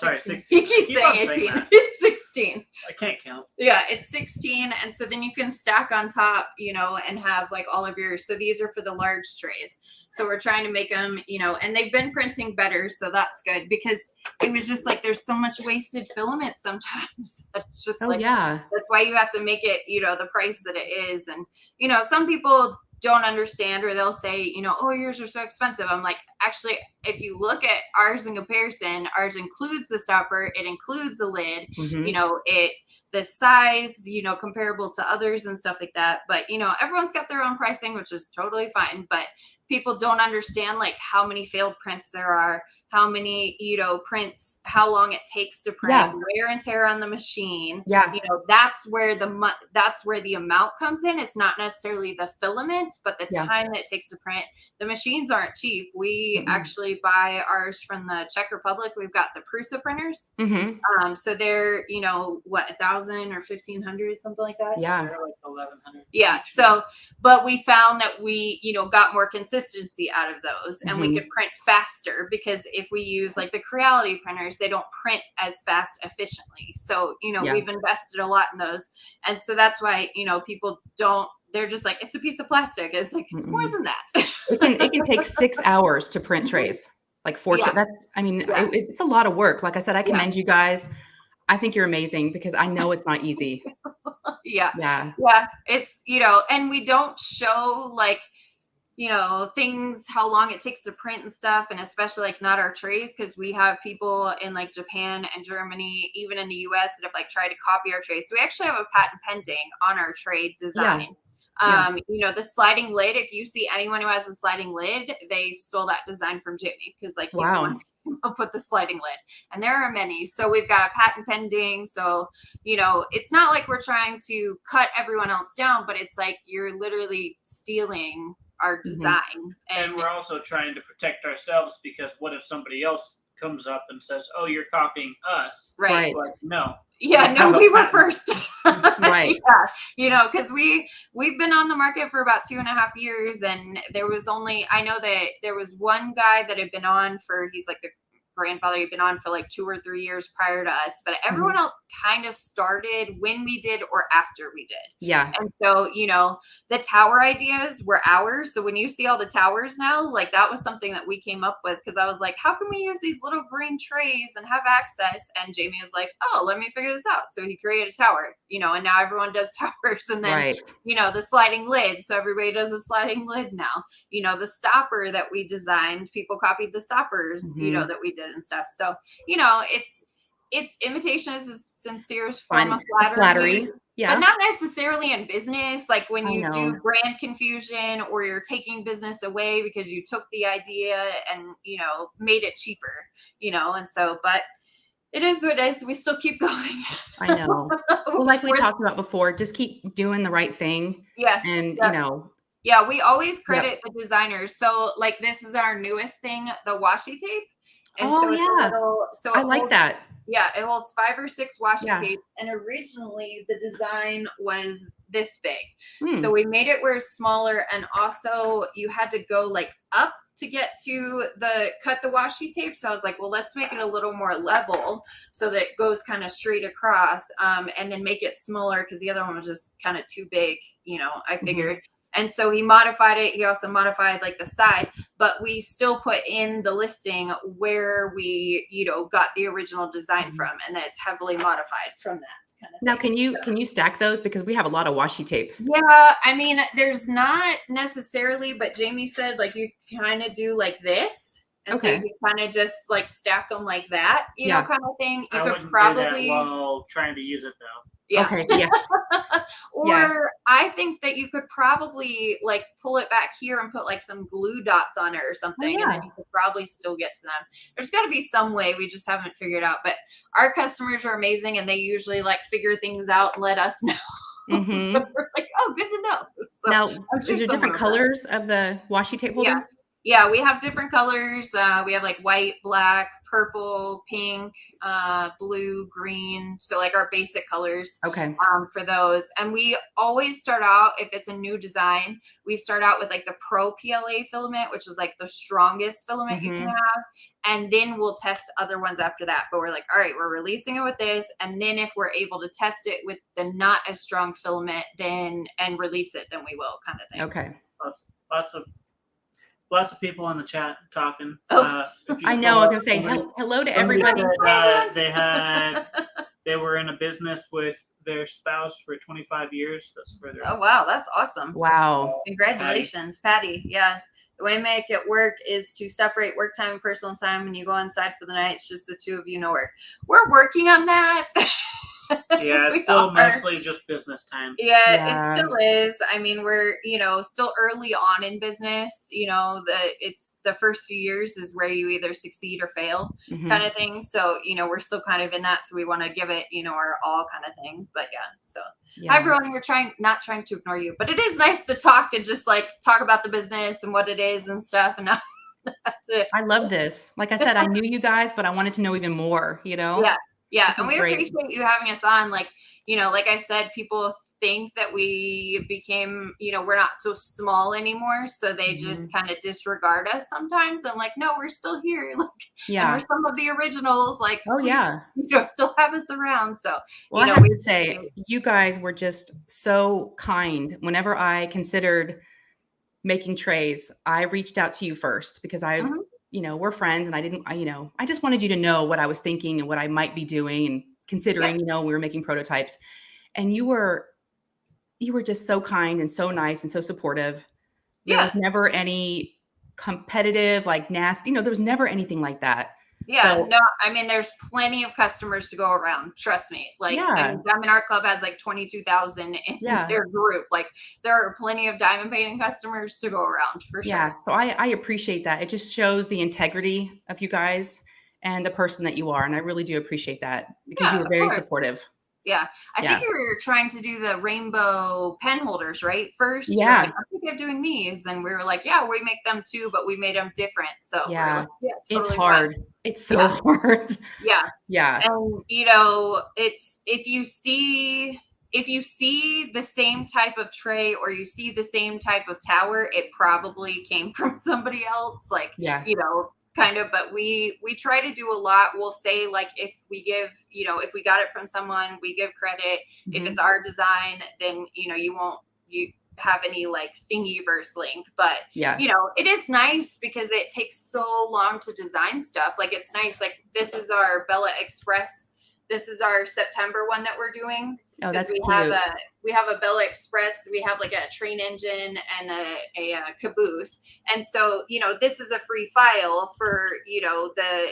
16. He keeps saying 18. It's 16. I can't count. Yeah, it's 16. And so then you can stack on top, you know, and have like all of yours. So these are for the large trays. So we're trying to make them, you know, and they've been printing better. So that's good, because it was just like, there's so much wasted filament sometimes. It's just that's why you have to make it, you know, the price that it is. And, you know, some people don't understand, or they'll say, you know, oh, yours are so expensive. I'm like, actually, if you look at ours in comparison, ours includes the stopper. It includes the lid, you know, the size, you know, comparable to others and stuff like that. But, you know, everyone's got their own pricing, which is totally fine. But people don't understand like how many failed prints there are, how many, you know, prints, how long it takes to print, wear and tear on the machine. You know, that's where the amount comes in. It's not necessarily the filament, but the time that it takes to print. The machines aren't cheap. We actually buy ours from the Czech Republic. We've got the Prusa printers. So they're, you know, what, 1,000 or 1,500, something like that. They're like 1,100. Yeah. So, but we found that we, you know, got more consistency out of those, and we could print faster, because if we use like the Creality printers, they don't print as fast efficiently. So, you know, we've invested a lot in those. And so that's why, you know, people don't, they're just like, it's a piece of plastic. It's like, it's more than that. it can take 6 hours to print trays, like 4. That's, I mean, it's a lot of work. Like I said, I commend you guys. I think you're amazing, because I know it's not easy. It's, you know, and we don't show like, you know, things, how long it takes to print and stuff. And especially like not our trays, because we have people in like Japan and Germany, even in the US, that have like tried to copy our trays. So we actually have a patent pending on our tray design. The sliding lid, if you see anyone who has a sliding lid, they stole that design from Jamie, because like he's the one who came up with the sliding lid, and there are many. So we've got a patent pending. So, it's not like we're trying to cut everyone else down, but it's like you're literally stealing our design. And we're also trying to protect ourselves, because what if somebody else comes up and says, "Oh, you're copying us"? Right. Like, no. Yeah, no, we were first. Right. Yeah. Because we've been on the market for about 2.5 years, and I know that there was one guy that had been on he's like the grandfather, he'd been on for like 2 or 3 years prior to us, but everyone else kind of started when we did or after we did. Yeah. And so, the tower ideas were ours. So when you see all the towers now, like that was something that we came up with, because I was like, how can we use these little green trays and have access? And Jamie was like, oh, let me figure this out. So he created a tower, and now everyone does towers. And then, the sliding lid. So everybody does a sliding lid now. The stopper that we designed, people copied the stoppers, that we did and stuff. So, it's imitation is a sincere form of flattery. Yeah. But not necessarily in business. Like when you do brand confusion, or you're taking business away because you took the idea and, made it cheaper, and so, but it is what it is. We still keep going. I know. Well, like we talked about before, just keep doing the right thing. Yeah. And, Yeah, we we credit the designers. So like this is our newest thing, the washi tape. And I like that. Yeah, it holds 5 or 6 washi tape. And originally the design was this big. So we made it where it's smaller, and also you had to go like up to get to cut the washi tape. So I was like, well, let's make it a little more level so that it goes kind of straight across, and then make it smaller, because the other one was just kind of too big, I figured. And so he modified it. He also modified like the side, but we still put in the listing where we, got the original design from, and that it's heavily modified from that kind of Now, thing. Can you stack those? Because we have a lot of washi tape. Yeah. I mean, there's not necessarily, but Jamie said like you kind of do like this. And so you kind of just like stack them like that, kind of thing. You could probably do that while trying to use it though. Yeah. Okay. Yeah. Or I think that you could probably like pull it back here and put like some glue dots on it or something. And then you could probably still get to them. There's got to be some way. We just haven't figured out. But our customers are amazing, and they usually like figure things out and let us know. So we're like, oh, good to know. So now, is there different colors of the washi tape holder? Yeah, we have different colors. We have like white, black, purple, pink, blue, green. So like our basic colors for those. And we always start out, if it's a new design, we start out with like the Pro PLA filament, which is like the strongest filament you can have. And then we'll test other ones after that. But we're like, all right, we're releasing it with this. And then if we're able to test it with the not as strong filament, and release it, then we will, kind of thing. Okay. Lots of people in the chat talking. I know. I was going to say hello to everybody. They were in a business with their spouse for 25 years. That's further. Oh, wow. That's awesome. Wow. Congratulations, Patty. Yeah. The way I make it work is to separate work time and personal time. When you go inside for the night, it's just the two of you, no work. We're working on that. Yeah, it's still mostly just business time. Yeah, it still is. I mean, we're, still early on in business. It's the first few years is where you either succeed or fail kind of thing. So, we're still kind of in that. So we want to give it, our all kind of thing. But hi, everyone. We're not trying to ignore you, but it is nice to talk and just like talk about the business and what it is and stuff. And that's it. I love this. Like I said, I knew you guys, but I wanted to know even more, Yeah, and we appreciate you having us on. Like, like I said, people think that we became, we're not so small anymore. So they just kind of disregard us sometimes. I'm like, no, we're still here. Like, and we're some of the originals. Like, please, still have us around. So, I have to say, you guys were just so kind. Whenever I considered making trays, I reached out to you first, because we're friends, and I just wanted you to know what I was thinking and what I might be doing and considering, we were making prototypes, and you were just so kind and so nice and so supportive. There was never any competitive, like nasty, there was never anything like that. Yeah, So, no, I mean, there's plenty of customers to go around. Trust me. Like, I mean, Diamond Art Club has like 22,000 in their group. Like, there are plenty of diamond painting customers to go around for sure. Yeah, so I appreciate that. It just shows the integrity of you guys and the person that you are, and I really do appreciate that because you were very supportive. Yeah. I think you were trying to do the rainbow pen holders, right? First, yeah. You're like, I think I'm doing these. And we were like, yeah, we make them too, but we made them different. So yeah, like, totally it's hard. fine. It's so hard. Yeah. Yeah. And you know, it's if you see the same type of tray or you see the same type of tower, it probably came from somebody else. Like, you know, kind of, but we try to do a lot. We'll say, like, if we give, you know, if we got it from someone, we give credit. If it's our design, then, you know, you have any like Thingiverse link, but you know, it is nice because it takes so long to design stuff. Like, it's nice. Like, this is our Bella Express. This is our September one that we're doing. Oh, that's we cute. We have a Bella Express. We have like a train engine and a caboose. And so, you know, this is a free file for, you know, the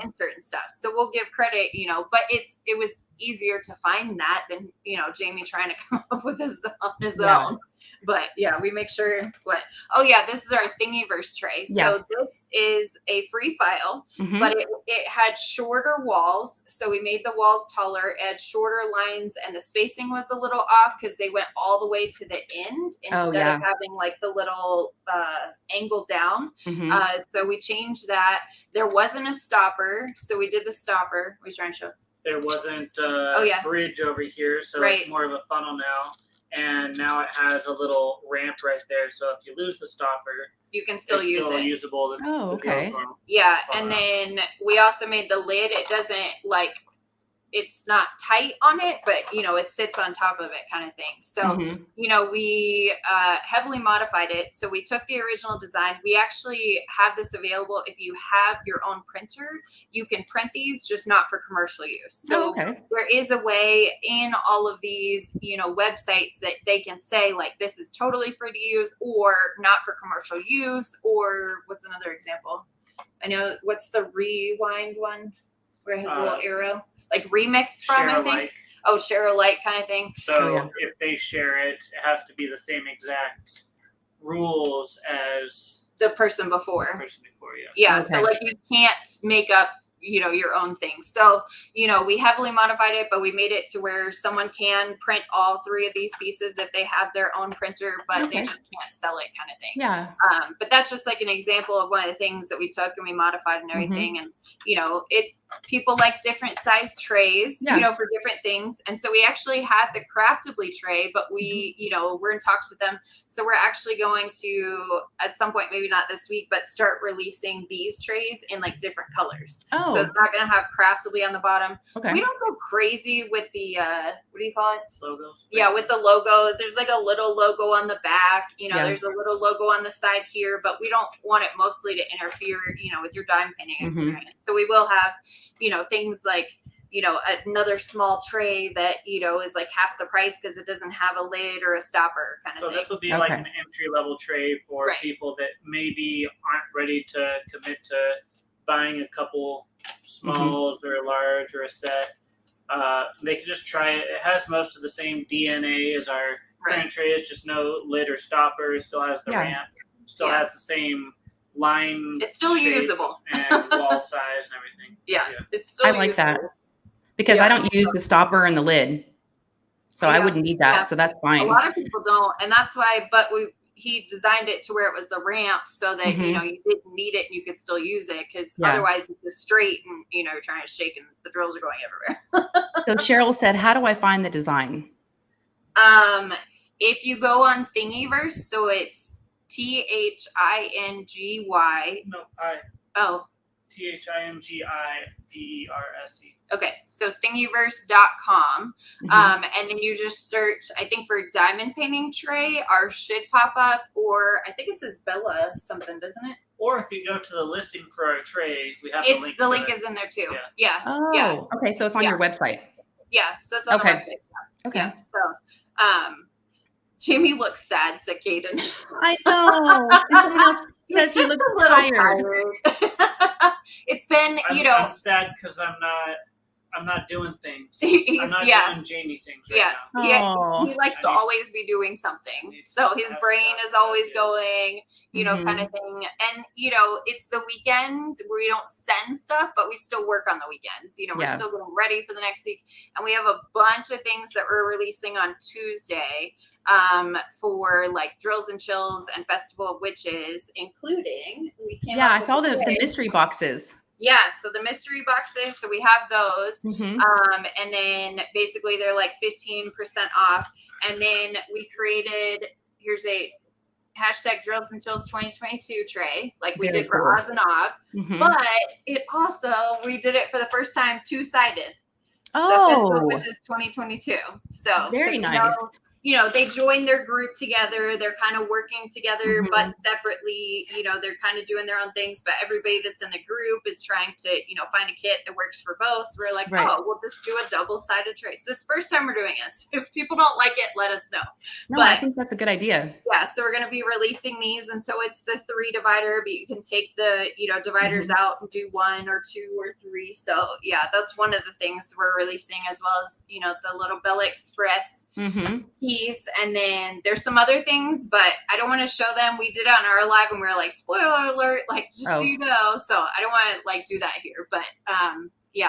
insert and stuff. So we'll give credit, you know, but it was easier to find that than, you know, Jamie trying to come up with this on his own. But yeah, we make sure this is our Thingiverse tray. So this is a free file, but it had shorter walls. So we made the walls taller, it had shorter lines, and the spacing was a little off because they went all the way to the end instead of having like the little angle down. So we changed that. There wasn't a stopper, so we did the stopper. What are you trying to show? There wasn't a bridge over here, so it's more of a funnel now. And now it has a little ramp right there, so if you lose the stopper, you can still use it. Usable. Yeah, and then we also made the lid. It doesn't like, it's not tight on it, but you know, it sits on top of it kind of thing. So, you know, we heavily modified it. So we took the original design. We actually have this available. If you have your own printer, you can print these, just not for commercial use. So there is a way in all of these, you know, websites that they can say like, this is totally free to use or not for commercial use. Or what's another example? I know, what's the rewind one where it has a little arrow? Like remixed from, I think. Alike. Oh, share alike kind of thing. So if they share it, it has to be the same exact rules as the person before. Yeah. So like you can't make up, you know, your own things. So, you know, we heavily modified it, but we made it to where someone can print all three of these pieces if they have their own printer, but they just can't sell it kind of thing. Yeah. But that's just like an example of one of the things that we took and we modified and everything. And, you know, people like different size trays, you know, for different things. And so we actually had the craftably tray, but we, you know, we're in talks with them. So we're actually going to, at some point, maybe not this week, but start releasing these trays in like different colors. So it's not going to have craftably on the bottom. We don't go crazy with the, what do you call it? Logos. Yeah, with the logos. There's like a little logo on the back. You know, there's a little logo on the side here, but we don't want it mostly to interfere, you know, with your diamond painting experience. So we will have, you know, things like, you know, another small tray that, you know, is like half the price because it doesn't have a lid or a stopper kind of thing. So this will be like an entry level tray for people that maybe aren't ready to commit to buying a couple smalls or a large or a set. They can just try it. It has most of the same DNA as our current tray. It's just no lid or stopper. It still has the ramp. Still has the same line. It's still usable. And wall size and everything. It's still I like that because I don't use the stopper and the lid, so I wouldn't need that. So that's fine. A lot of people don't, and that's why. But he designed it to where it was the ramp so that you know, you didn't need it and you could still use it, because otherwise it's just straight and, you know, you're trying to shake and the drills are going everywhere. So Cheryl said, how do I find the design? If you go on Thingiverse, so it's THINGY. No, THINGIVERSE. Okay, so thingiverse.com. And then you just search, I think for diamond painting tray, ours should pop up, or I think it says Bella something, doesn't it? Or if you go to the listing for our tray, we have the link is in there too. Okay, so it's on your website. Yeah, so it's on the website. Okay. So Jamie looks sad, said Caden. I know. Says you just look a little tired. It's been, I'm sad because I'm not doing things. I'm not doing Jamie things right now. He likes to always be doing something. So his brain is always going, kind of thing. And, it's the weekend where we don't send stuff, but we still work on the weekends. We're still getting ready for the next week. And we have a bunch of things that we're releasing on Tuesday for like Drills and Chills and Festival of Witches, including I saw the mystery boxes. Yeah, so the mystery boxes, so we have those, and then basically they're like 15% off, and then we created, here's a hashtag Drills and Chills 2022 tray, like we did for Oz and Og, but it also, we did it for the first time two-sided, so Festival, which is 2022, so very nice. They join their group together. They're kind of working together, but separately, they're kind of doing their own things, but everybody that's in the group is trying to, find a kit that works for both. So we're like, we'll just do a double-sided tray. So this is the first time we're doing this. If people don't like it, let us know. No, I think that's a good idea. Yeah. So we're going to be releasing these. And so it's the 3 divider, but you can take the, dividers out and do 1 or 2 or 3. So yeah, that's one of the things we're releasing, as well as, the little Bella Express piece. And then there's some other things, but I don't want to show them. We did it on our live and we were like, spoiler alert, like just so you know. So I don't want to like do that here, but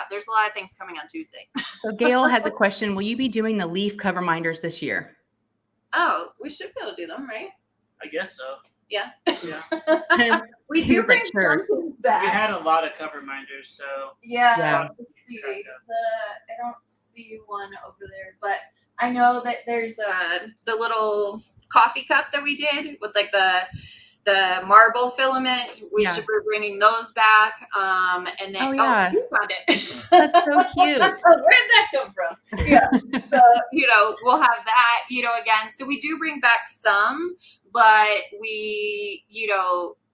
there's a lot of things coming on Tuesday. So Gail has a question. Will you be doing the leaf cover minders this year? Oh, we should be able to do them, right? I guess so. Yeah. Yeah. We do bring some things back. We had a lot of cover minders, so yeah. Let's see. I don't see one over there, but I know that there's the little coffee cup that we did with like the marble filament. We should be bringing those back. And then you found it. That's so cute. Where'd that come from? Yeah. So, we'll have that, again. So we do bring back some, but we,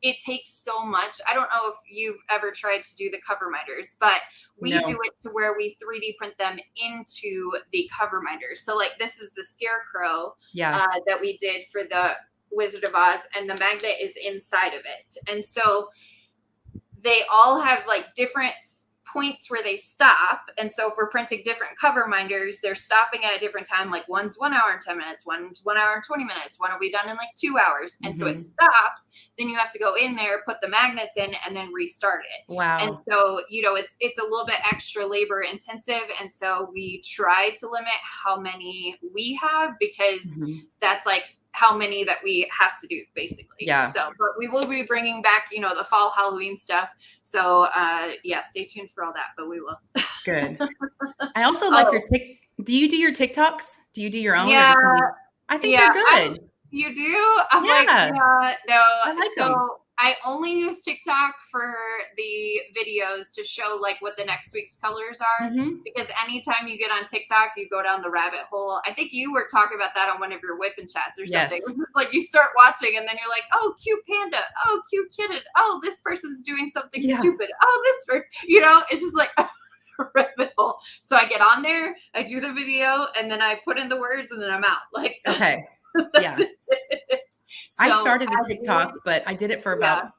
it takes so much. I don't know if you've ever tried to do the cover minders, but we do it to where we 3D print them into the cover minders. So like this is the scarecrow that we did for the Wizard of Oz, and the magnet is inside of it. And so they all have like different points where they stop. And so if we're printing different cover minders, they're stopping at a different time. Like one's 1 hour and 10 minutes, one's 1 hour and 20 minutes, one will be done in like 2 hours. And so it stops. Then you have to go in there, put the magnets in, and then restart it. Wow. And so, it's a little bit extra labor intensive. And so we try to limit how many we have, because that's like how many that we have to do, basically. Yeah. So, but we will be bringing back, the fall Halloween stuff. So, stay tuned for all that, but we will. Good. I also like your do you do your TikToks? Do you do your own? Yeah. I think they're good. You do? I'm like, no. I like them. I only use TikTok for the videos to show like what the next week's colors are, because anytime you get on TikTok, you go down the rabbit hole. I think you were talking about that on one of your whipping chats or something. Yes. It's like you start watching and then you're like, oh, cute panda. Oh, cute kitten. Oh, this person's doing something stupid. Oh, this person, it's just like a rabbit hole. So I get on there, I do the video, and then I put in the words, and then I'm out. Like, okay. That's it. So I started a TikTok, but I did it for about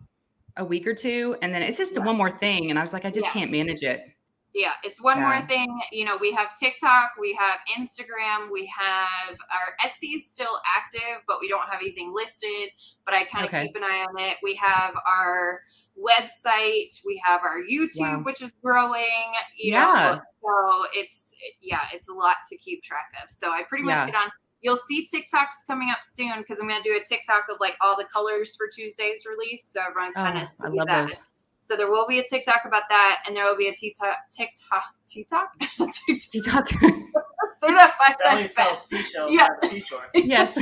a week or two, and then it's just one more thing, and I was like, I just can't manage it. Yeah, it's one more thing. We have TikTok, we have Instagram, we have our Etsy is still active, but we don't have anything listed, but I kind of keep an eye on it. We have our website, we have our YouTube, which is growing, know, so it's a lot to keep track of. So I pretty much get on. You'll see TikToks coming up soon, because I'm going to do a TikTok of like all the colors for Tuesday's release. So everyone kind of see that. Those. So there will be a TikTok about that, and there will be a TikTok. Say that 5 times fast. Seashells on the seashore. Yes.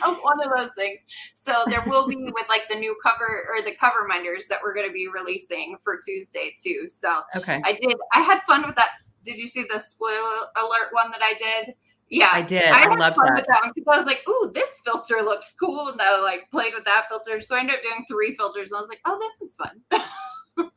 One of those things. So there will be with like the new cover, or the cover minders that we're going to be releasing for Tuesday too. So I had fun with that. Did you see the spoiler alert one that I did? Yeah, I did. I loved fun with that one, because I was like, "Ooh, this filter looks cool," and I like played with that filter. So I ended up doing 3 filters, and I was like, "Oh, this is fun."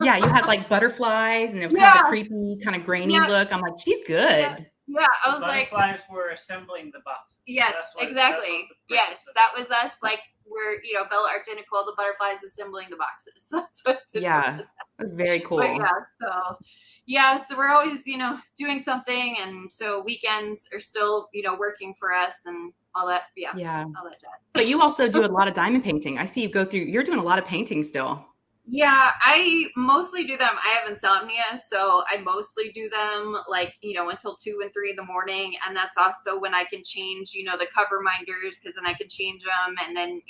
Yeah, you had like butterflies, and it was kind of a creepy, kind of grainy look. I'm like, she's good. Yeah, I was like, butterflies were assembling the box. Yes, exactly. Yes, that was us like we're, Bella Art De Nicole, the butterflies assembling the boxes. That's what Yeah, that's very cool. But so we're always, doing something. And so weekends are still, working for us and all that. Yeah. All that jazz. But you also do a lot of diamond painting. I see you you're doing a lot of painting still. Yeah, I mostly do them. I have insomnia, so I mostly do them until 2 and 3 in the morning. And that's also when I can change, the cover minders, because then I can change them and then,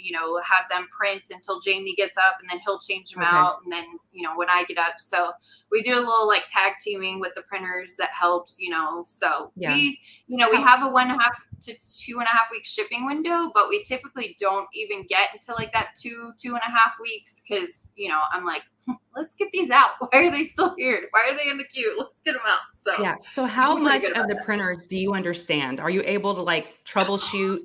have them print until Jamie gets up and then he'll change them out. And then, when I get up. So we do a little tag teaming with the printers that helps, so we have a 1.5 to 2.5 week shipping window, but we typically don't even get until that 2.5 weeks. Cause I'm like, let's get these out. Why are they still here? Why are they in the queue? Let's get them out. So yeah. So how much of the printers do you understand? Are you able to troubleshoot,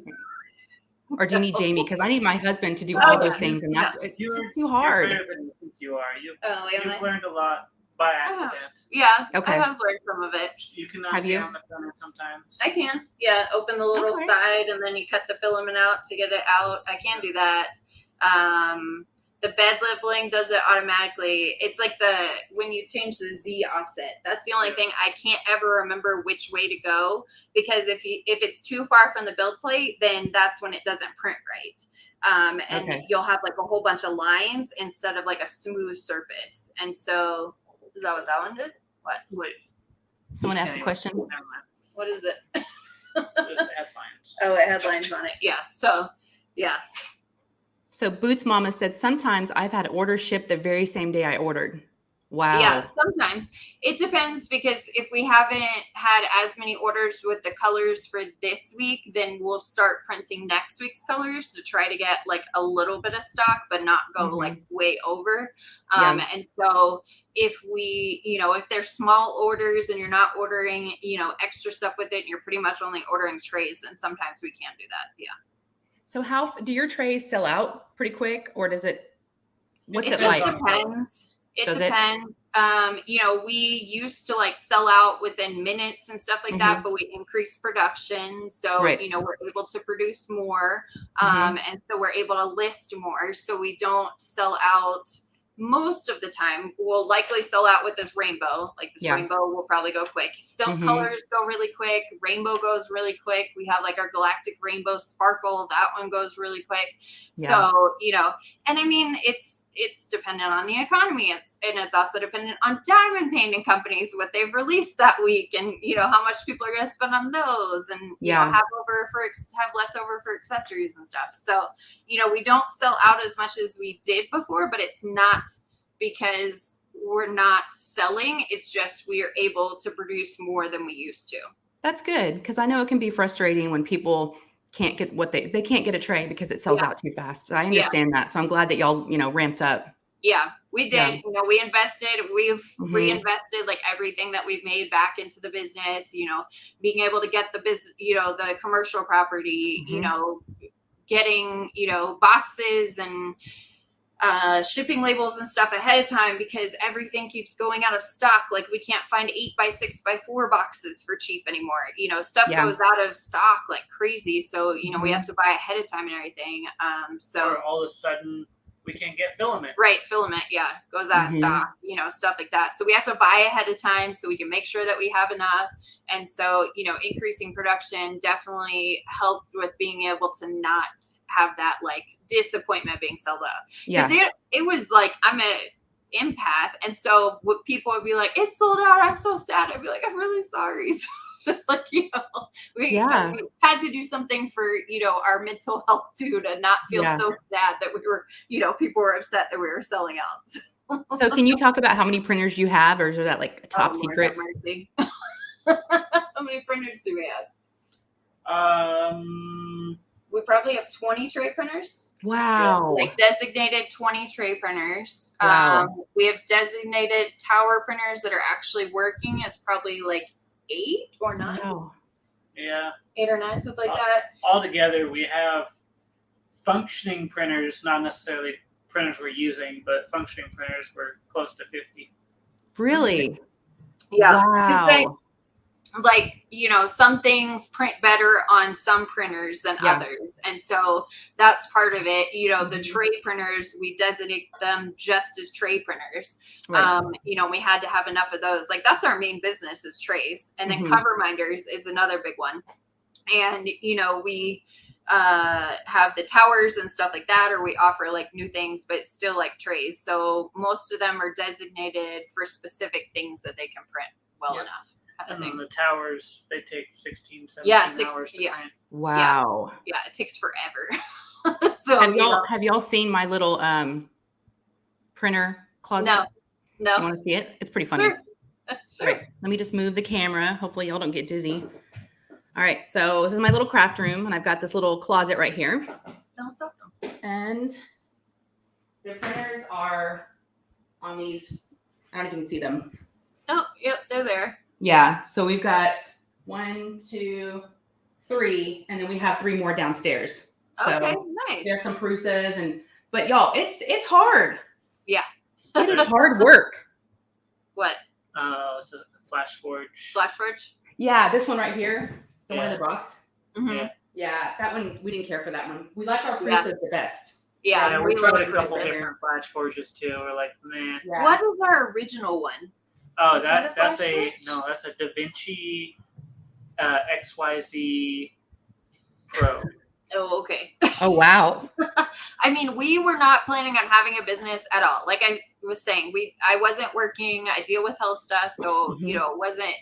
or do you need Jamie? Because I need my husband to do all those things, and it's too hard. You're better than you think you are. You've learned a lot by accident. Yeah. Okay. I have learned some of it. You can knock down the printer sometimes. I can. Yeah. Open the little side and then you cut the filament out to get it out. I can do that. The bed leveling does it automatically. It's when you change the Z offset, that's the only thing I can't ever remember which way to go, because if it's too far from the build plate, then that's when it doesn't print right. And you'll have a whole bunch of lines instead of a smooth surface. And so, is that what that one did? What? Wait. Someone asked a question. What is it? There's the headlines. Oh, it had lines on it. Yeah. So, yeah. So Boots Mama said, sometimes I've had orders shipped the very same day I ordered. Wow. Yeah, sometimes. It depends, because if we haven't had as many orders with the colors for this week, then we'll start printing next week's colors to try to get a little bit of stock, but not go way over. And so if if they're small orders and you're not ordering, extra stuff with it, and you're pretty much only ordering trays, then sometimes we can't do that. Yeah. So how do your trays sell out pretty quick, or does it? What's it like? It just depends. It depends. We used to sell out within minutes and stuff like that, but we increased production. So, we're able to produce more. And so we're able to list more. So we don't sell out most of the time. We'll likely sell out with this rainbow. Rainbow will probably go quick. Silk colors go really quick. Rainbow goes really quick. We have our galactic rainbow sparkle. That one goes really quick. Yeah. So, and I mean, it's dependent on the economy. It's also dependent on diamond painting companies, what they've released that week, and how much people are going to spend on those, and have leftover for accessories and stuff. So we don't sell out as much as we did before, but it's not because we're not selling. It's just we are able to produce more than we used to. That's good, because I know it can be frustrating when people can't get what they can't get a tray because it sells out too fast. I understand that. So I'm glad that y'all, ramped up. Yeah, we did. Yeah. We invested, we've reinvested everything that we've made back into the business, being able to get the business, the commercial property, getting, boxes and shipping labels and stuff ahead of time, because everything keeps going out of stock. We can't find 8x6x4 boxes for cheap anymore. Stuff goes out of stock like crazy. So, we have to buy ahead of time and everything. Or all of a sudden we can't get filament. Right. Filament. Yeah. Goes out of stock, stuff like that. So we have to buy ahead of time so we can make sure that we have enough. And so, increasing production definitely helped with being able to not have that disappointment being sold out. Yeah. It was I'm a empath. And so what people would be like, it's sold out. I'm so sad. I'd be like, I'm really sorry. So it's just we had to do something for, our mental health too, to not feel so sad that we were, people were upset that we were selling out. So can you talk about how many printers you have, or is that a top secret? How many printers do we have? We probably have 20 tray printers. Wow. Designated 20 tray printers. Wow. We have designated tower printers that are actually working as probably 8 or 9. Wow. Yeah. 8 or 9, something like that. Altogether, we have functioning printers, not necessarily printers we're using, but functioning printers, we're close to 50. Really? Yeah. Wow. like, some things print better on some printers than others. And so that's part of it. The tray printers, we designate them just as tray printers. Right. We had to have enough of those. Like, that's our main business is trays. And then cover minders is another big one. And, we have the towers and stuff like that, or we offer like new things, but it's still like trays. So most of them are designated for specific things that they can print well enough. And then the towers, they take 16, 17 hours to print. Wow. Yeah, it takes forever. So have y'all seen my little printer closet? No. You want to see it? It's pretty funny. Sure. All right, let me just move the camera. Hopefully y'all don't get dizzy. All right, so this is my little craft room, and I've got this little closet right here. That's awesome. And the printers are on these. I don't know if you can see them. Oh, yep, they're there. Yeah, so we've got 1, 2, 3, and then we have 3 more downstairs. So okay, nice. There's some Prusas, but y'all, it's hard. Yeah, it's hard work. What? It's a Flash Forge. Flash Forge. Yeah, this one right here, the one in the box. Mm-hmm. Yeah, that one we didn't care for that one. We like our Prusas the best. Yeah, we tried a couple different Flash Forges too. We're like, man. Yeah. What is our original one? Oh, that's a Da Vinci XYZ Pro. Oh, okay. Oh, wow. I mean, we were not planning on having a business at all. Like I was saying, I wasn't working. I deal with health stuff, so wasn't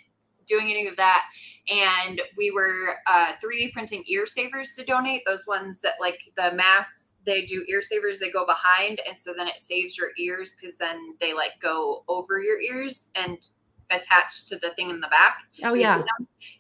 doing any of that. And we were 3D printing ear savers to donate. Those ones that like the masks, they do ear savers, they go behind. And so then it saves your ears because then they like go over your ears and attach to the thing in the back. Oh, yeah.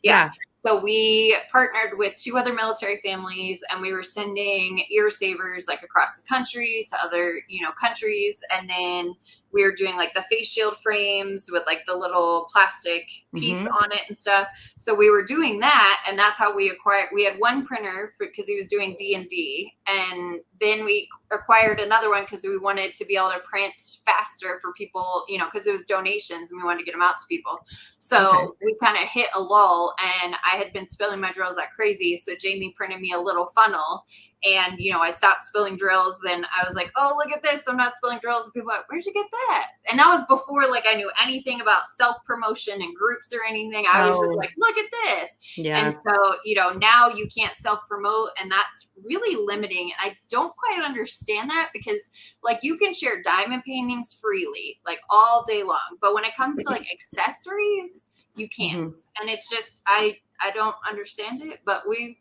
Yeah. So we partnered with 2 other military families, and we were sending ear savers like across the country to other, countries. And then we were doing like the face shield frames with like the little plastic piece on it and stuff. So we were doing that, and that's how we acquired. We had one printer because he was doing D&D, and then we acquired another one because we wanted to be able to print faster for people, because it was donations and we wanted to get them out to people. So we kind of hit a lull, and I had been spilling my drills like crazy. So Jamie printed me a little funnel. And, I stopped spilling drills, and I was like, oh, look at this. I'm not spilling drills. And people were like, where'd you get that? And that was before, like, I knew anything about self-promotion and groups or anything. I was just like, look at this. Yeah. And so, now you can't self-promote, and that's really limiting. And I don't quite understand that because, like, you can share diamond paintings freely, like, all day long. But when it comes to, like, accessories, you can't. And it's just, I don't understand it, but we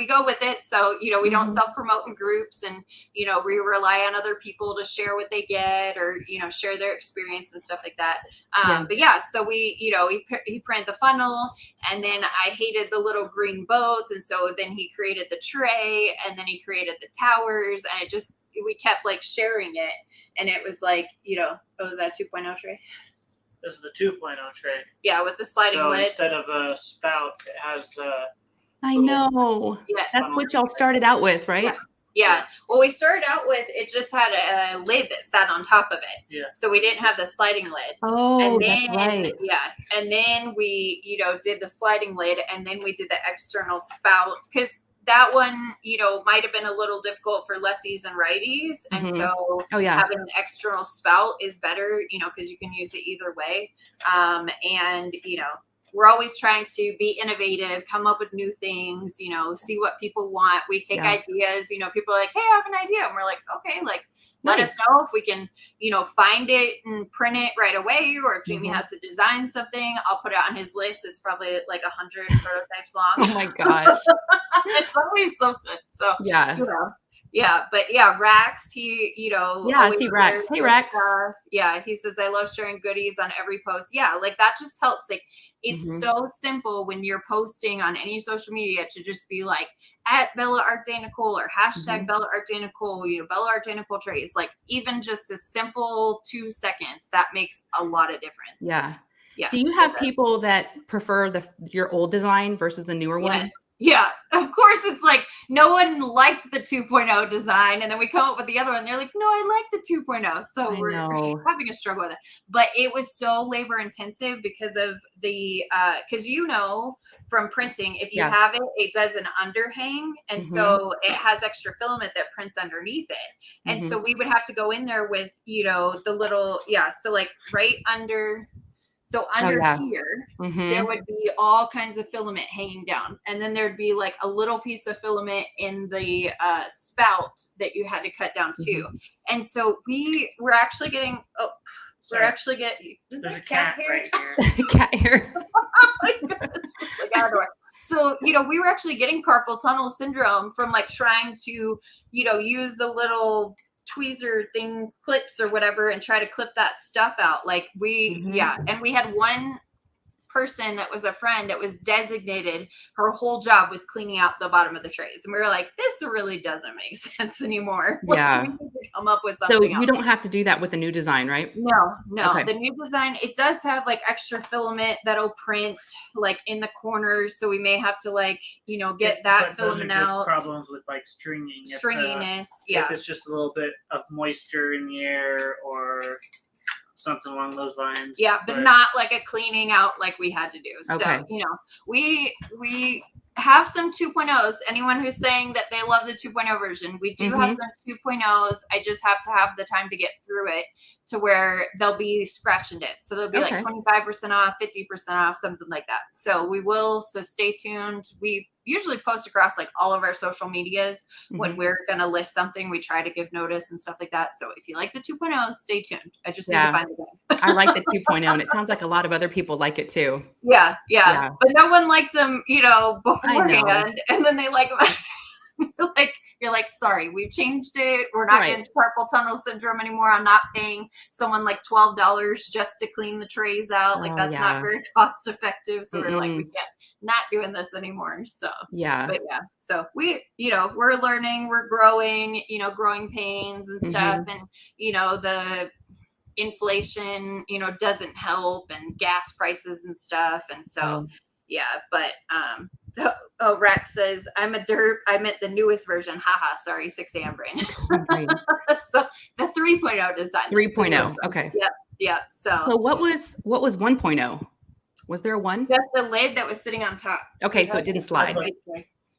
go with it. So, we don't self-promote in groups, and, we rely on other people to share what they get or, share their experience and stuff like that. But yeah, so he printed the funnel, and then I hated the little green boats. And so then he created the tray, and then he created the towers, and we kept like sharing it. And it was like, what was that 2.0 tray? This is the 2.0 tray. Yeah, with the sliding lid. Instead of a spout, it has I know. Yeah. That's what y'all started out with, right? Yeah. Well, we started out with, it just had a lid that sat on top of it. Yeah. So we didn't have the sliding lid. Oh, and then, that's right. Yeah. And then we, did the sliding lid, and then we did the external spout, because that one, might have been a little difficult for lefties and righties. And so having an external spout is better, because you can use it either way. And, we're always trying to be innovative, come up with new things, see what people want. We take ideas, people are like, hey, I have an idea. And we're like, okay, like, let us know if we can, find it and print it right away, or if Jamie has to design something, I'll put it on his list. It's probably like 100 prototypes long. Oh my gosh. It's always something. So, yeah. Yeah, but yeah, Rax, he, I see Rax. Hey, Rax. Yeah, he says, I love sharing goodies on every post. Yeah, like that just helps. Like, it's so simple when you're posting on any social media to just be like at Bella Art De Nicole or hashtag Bella Art De Nicole, Bella Art De Nicole trays. Like, even just a simple 2 seconds, that makes a lot of difference. Yeah. Yeah. Do you have people that prefer your old design versus the newer one? Yeah, of course, it's like no one liked the 2.0 design, and then we come up with the other one. They're like, no, I like the 2.0. So we're having a struggle with it. But it was so labor intensive because of the, because from printing, if you have it, it does an underhang. And so it has extra filament that prints underneath it. And so we would have to go in there with, the little, so like right under. So under here, there would be all kinds of filament hanging down. And then there'd be like a little piece of filament in the spout that you had to cut down too. And so we were actually getting, there's a cat right here. Cat hair. Oh my God, it's just like outdoor. So, we were actually getting carpal tunnel syndrome from like trying to, use the little tweezer thing clips or whatever and try to clip that stuff out. Like and we had one person that was a friend that was designated, her whole job was cleaning out the bottom of the trays, and we were like, this really doesn't make sense anymore. We need to come up with something so else. You don't have to do that with the new design, right? No. Okay. The new design, it does have like extra filament that'll print like in the corners, so we may have to like get that filament out. Problems with like stringiness. If it's just a little bit of moisture in the air or something along those lines. Yeah, but not like a cleaning out like we had to do. Okay. So, we have some 2.0s. Anyone who's saying that they love the 2.0 version, we do have some 2.0s. I just have to have the time to get through it to where they'll be scratch and dip. So they'll be like 25% off, 50% off, something like that. So we will. So stay tuned. We usually post across like all of our social medias when we're going to list something. We try to give notice and stuff like that. So if you like the 2.0, stay tuned. I just need to find the game. I like the 2.0, and it sounds like a lot of other people like it too. Yeah. But no one liked them, beforehand, and then they like them. You're like, sorry, we've changed it. We're not getting carpal tunnel syndrome anymore. I'm not paying someone like $12 just to clean the trays out. Like that's not very cost effective. So we're like, we can't, not doing this anymore. So so we, we're learning, we're growing, growing pains and stuff, and the inflation, doesn't help, and gas prices and stuff, and so but Oh, Rex says, I'm a derp. I meant the newest version. Haha, sorry, 6 a.m. brain. So the 3.0 design. 3.0. Okay. Yep. So what was 1.0? Was there a 1? Just a lid that was sitting on top. Okay, so it didn't slide.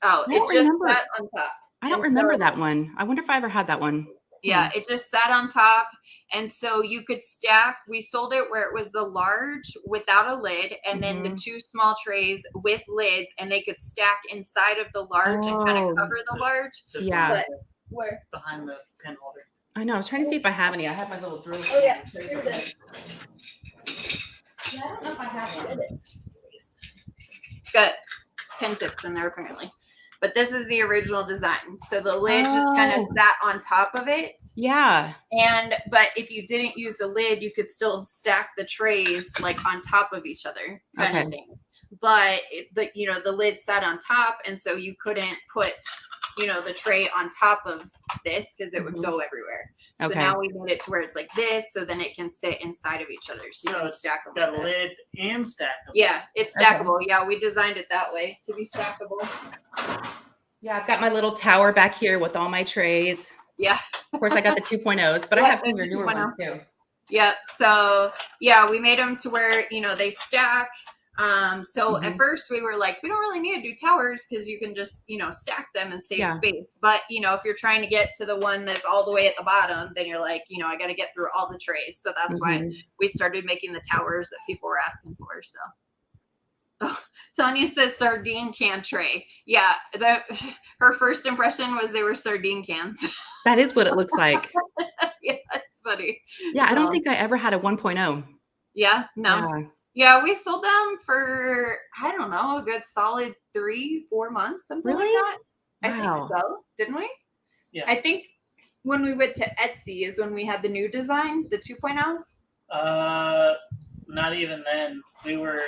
Oh, it just sat on top. I don't remember that one. I wonder if I ever had that one. Yeah, it just sat on top. And so you could stack. We sold it where it was the large without a lid, and then the 2 small trays with lids, and they could stack inside of the large and kind of cover the large. Yeah. Where? Behind the pen holder. I know. I was trying to see if I have any. I have my little drill. Oh, yeah. Here it is. Yeah, I don't know if I have one. It's got pen tips in there apparently. But this is the original design. So the lid just kind of sat on top of it. Yeah. But if you didn't use the lid, you could still stack the trays like on top of each other kind of thing. But the lid sat on top, and so you couldn't put the tray on top of this because it would go everywhere. So now we made it to where it's like this, so then it can sit inside of each other. So you can stack them. Got a lid and stackable. Yeah, it's stackable. Yeah, we designed it that way to be stackable. Yeah, I've got my little tower back here with all my trays. Yeah. Of course, I got the 2.0s, but I have some newer ones too. Yeah. So we made them to where they stack. So at first we were like, we don't really need to do towers because you can just, stack them and save space. But, if you're trying to get to the one that's all the way at the bottom, then you're like, I got to get through all the trays. So that's why we started making the towers that people were asking for. So. Oh, Tanya says sardine can tray. Yeah. Her first impression was they were sardine cans. That is what it looks like. Yeah, it's funny. Yeah. I don't think I ever had a 1.0. Yeah. No. Yeah, we sold them for, I don't know, a good solid 3-4 months, something like that. I think so. Didn't we? Yeah. I think when we went to Etsy is when we had the new design, the 2.0. Not even then. We were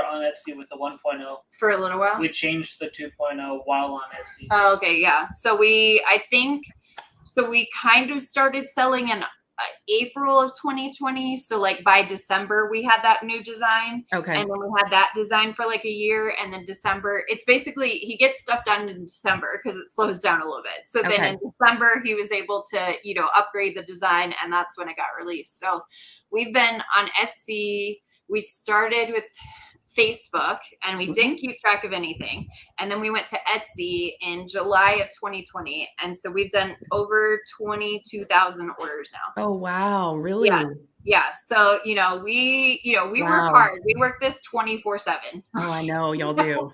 on Etsy with the 1.0. For a little while? We changed the 2.0 while on Etsy. Oh, okay, yeah. So we kind of started selling an April of 2020. So like by December, we had that new design. Okay. And then we had that design for like a year. And then December, it's basically, he gets stuff done in December because it slows down a little bit. So then in December, he was able to, upgrade the design, and that's when it got released. So we've been on Etsy. We started with Facebook, and we didn't keep track of anything. And then we went to Etsy in July of 2020. And so we've done over 22,000 orders now. Oh, wow. Really? Yeah. So, we work hard. We work this 24/7. Oh, I know y'all do.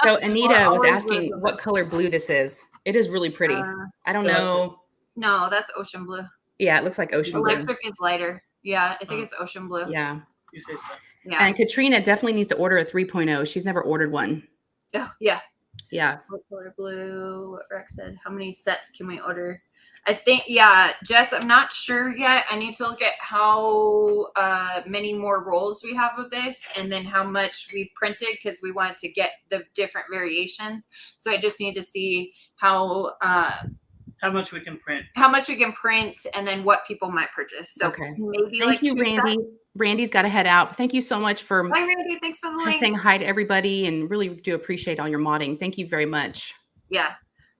So Anita was asking what color blue this is. It is really pretty. I don't know. No, that's ocean blue. Yeah, it looks like ocean blue. Electric is lighter. Yeah, I think it's ocean blue. Yeah. You say so. Yeah. And Katrina definitely needs to order a 3.0. She's never ordered one. Oh, yeah. Yeah. What color blue? What Rex said. How many sets can we order? I think, Jess, I'm not sure yet. I need to look at how many more rolls we have of this, and then how much we printed, because we wanted to get the different variations. So I just need to see how much we can print. And then what people might purchase. So maybe Thank you, Randy. Sets. Randy's got to head out. Thank you so much for Hi, Randy. Thanks for the link. saying hi to everybody, and really do appreciate all your modding. Thank you very much. Yeah.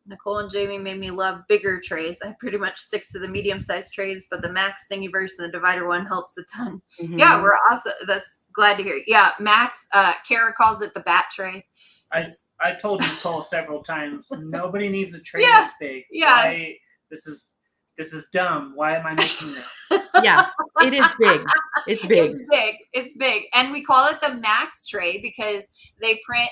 Nicole and Jamie made me love bigger trays. I pretty much stick to the medium-sized trays, but the Max Thingiverse and the divider one helps a ton. Yeah, we're awesome. That's glad to hear. Yeah, Max, Kara calls it the bat tray. I told Nicole several times, nobody needs a tray this big. Yeah. This is dumb. Why am I making this? Yeah, it is big. It's big. It's big. And we call it the Max tray because they print,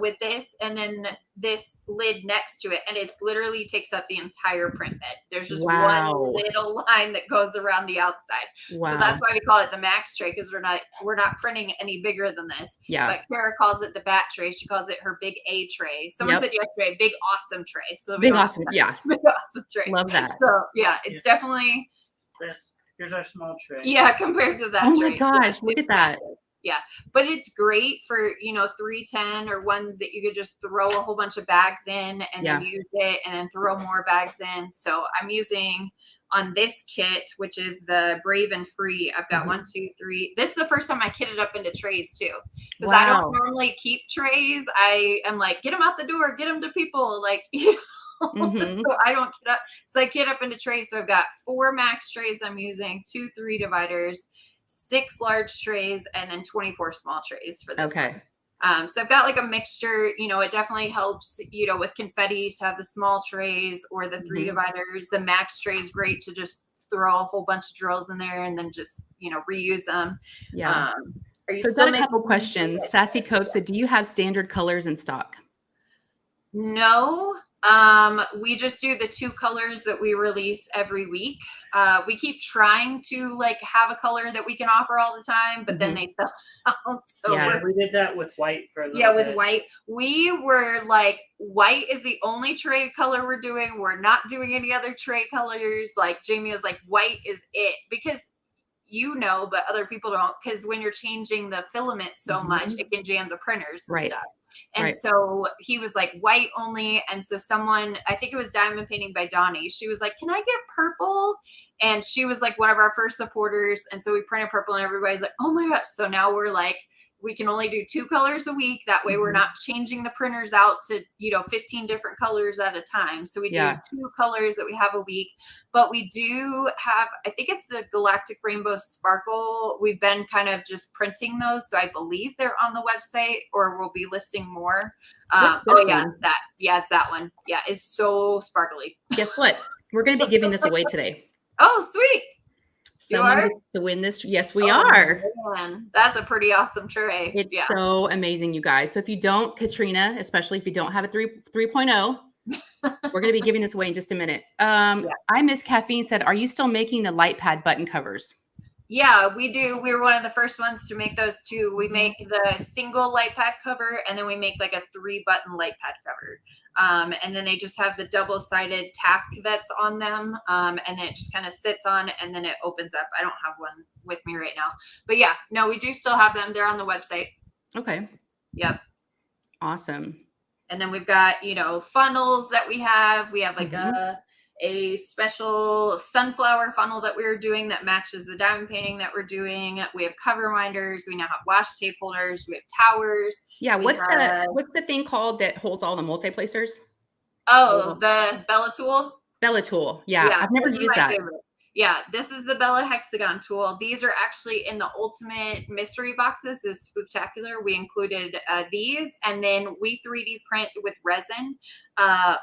with this and then this lid next to it. And it's literally takes up the entire print bed. There's just one little line that goes around the outside. Wow. So that's why we call it the Max tray, because we're not printing any bigger than this. Yeah. But Kara calls it the bat tray. She calls it her big A tray. Someone said yesterday, big awesome tray. So big awesome. Yeah. Big awesome tray. Love that. So yeah, it's definitely this. Here's our small tray. Yeah, compared to that tray. Oh my gosh, look at that. Yeah, but it's great for 310 or ones that you could just throw a whole bunch of bags in and then use it and then throw more bags in. So I'm using on this kit, which is the Brave and Free. I've got 1, 2, 3. This is the first time I kitted up into trays too, because I don't normally keep trays. I am like, get them out the door, get them to people, like so I don't kit up. So I kit up into trays. So I've got 4 Max trays I'm using, 2 3 dividers, 6 large trays, and then 24 small trays for this one. So I've got like a mixture, it definitely helps, with confetti to have the small trays or the 3 dividers. The Max tray is great to just throw a whole bunch of drills in there and then just, reuse them. Yeah. Are you so still done a couple questions. Sassy Coat said, do you have standard colors in stock? No. We just do the 2 colors that we release every week. We keep trying to have a color that we can offer all the time, but then they sell out. So we did that with white for a little bit. With white. We were like, white is the only tray color we're doing. We're not doing any other tray colors. Like Jamie was like, white is it, because but other people don't, because when you're changing the filament so much, it can jam the printers and stuff. And so he was like, white only. And so someone, I think it was Diamond Painting by Donnie, she was like, can I get purple? And she was like one of our first supporters. And so we printed purple and everybody's like, oh my gosh. So now we're like, we can only do 2 colors a week. That way we're not changing the printers out to, 15 different colors at a time. So we do 2 colors that we have a week, but we do have, I think it's the Galactic Rainbow Sparkle. We've been kind of just printing those. So I believe they're on the website, or we'll be listing more. It's that one. Yeah. It's so sparkly. Guess what? We're going to be giving this away today. Oh, sweet. Someone gets to win this. Yes, we are. Man. That's a pretty awesome tray. It's so amazing, you guys. So if you don't, Katrina, especially if you don't have a 3.0, we're going to be giving this away in just a minute. I Miss Caffeine said, are you still making the light pad button covers? Yeah, we do. We were one of the first ones to make those too. We make the single light pad cover, and then we make like a 3-button light pad cover. And then they just have the double-sided tack that's on them. And then it just kind of sits on, and then it opens up. I don't have one with me right now, but yeah, no, we do still have them. They're on the website. Okay. Yep. Awesome. And then we've got, funnels that we have. We have like a special sunflower funnel that we were doing that matches the diamond painting that we're doing. We have cover reminders. We now have washi tape holders. We have towers. Yeah. What's the thing called that holds all the multi-placers? Oh, the Bella tool. Bella tool. Yeah. I've never used that. Favorite. Yeah, this is the Bella hexagon tool. These are actually in the ultimate mystery boxes. This is Spooktacular. We included these, and then we 3D print with resin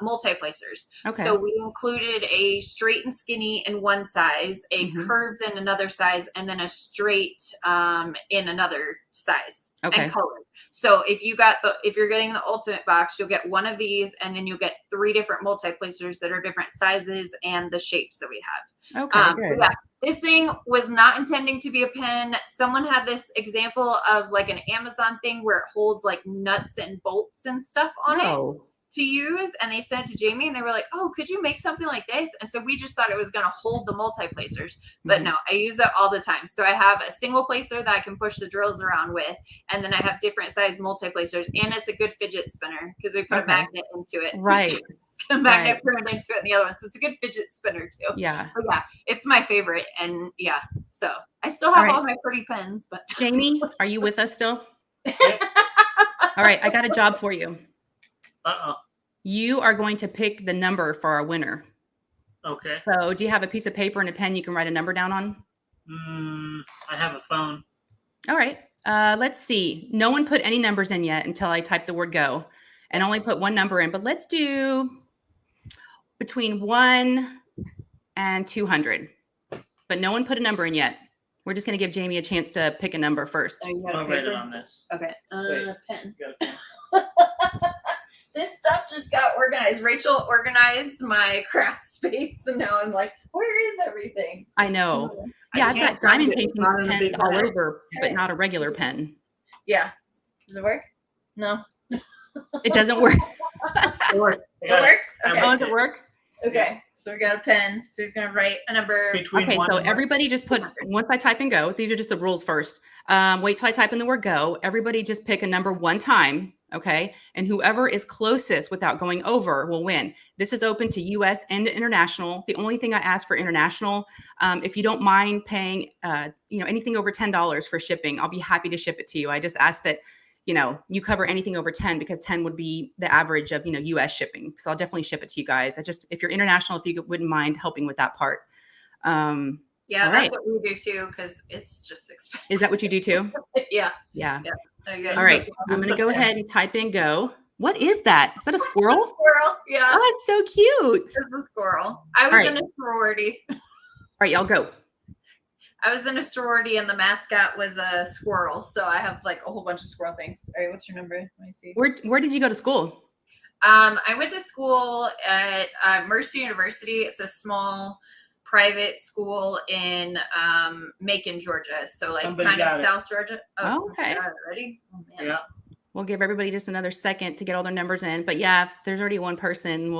multi-placers. Okay. So we included a straight and skinny in one size, a curved in another size, and then a straight in another size and colored. So if you're getting the ultimate box, you'll get one of these, and then you'll get 3 different multi-placers that are different sizes and the shapes that we have. Okay, good. Yeah, this thing was not intending to be a pen. Someone had this example of like an Amazon thing where it holds like nuts and bolts and stuff on it to use, and they sent it to Jamie, and they were like, "Oh, could you make something like this?" And so we just thought it was going to hold the multi-placers, but no, I use that all the time. So I have a single placer that I can push the drills around with, and then I have different size multi-placers, and it's a good fidget spinner because we put a magnet into it. Right. So a magnet put into it in the other one, so it's a good fidget spinner too. Yeah. But yeah, it's my favorite, and yeah, so I still have all my pretty pens. But Jamie, are you with us still? All right, I got a job for you. You are going to pick the number for our winner. Okay. So do you have a piece of paper and a pen you can write a number down on? I have a phone. All right. Let's see. No one put any numbers in yet until I type the word go, and only put one number in. But let's do between 1 and 200. But no one put a number in yet. We're just going to give Jamie a chance to pick a number first. I'll write it on this. Okay. Pen. This stuff just got organized. Rachel organized my craft space, and now I'm like, where is everything? I know. Yeah, I've got diamond painting pens all over, but not a regular pen. Yeah. Does it work? No. It doesn't work. It works. It works? Okay. Oh, does it work? Okay. So we got a pen. So he's going to write a number. Okay, so everybody just put, once I type in go, these are just the rules first. Wait till I type in the word go. Everybody just pick a number one time, okay? And whoever is closest without going over will win. This is open to US and international. The only thing I ask for international, if you don't mind paying anything over $10 for shipping, I'll be happy to ship it to you. I just ask that you cover anything over 10 because 10 would be the average of, US shipping. So I'll definitely ship it to you guys. If you're international, if you wouldn't mind helping with that part. Yeah, that's what we do too, because it's just expensive. Is that what you do too? Yeah. All right. I'm going to go ahead and type in go. What is that? Is that a squirrel? A squirrel, yeah. Oh, it's so cute. It's a squirrel. I was in a sorority. All right, y'all go. I was in a sorority and the mascot was a squirrel. So I have like a whole bunch of squirrel things. All right, what's your number? Let me see. Where did you go to school? I went to school at Mercer University. It's a small private school in Macon, Georgia. So like kind of South Georgia. Oh, okay. Ready? Oh, man. Yeah. We'll give everybody just another second to get all their numbers in. But yeah, if there's already one person,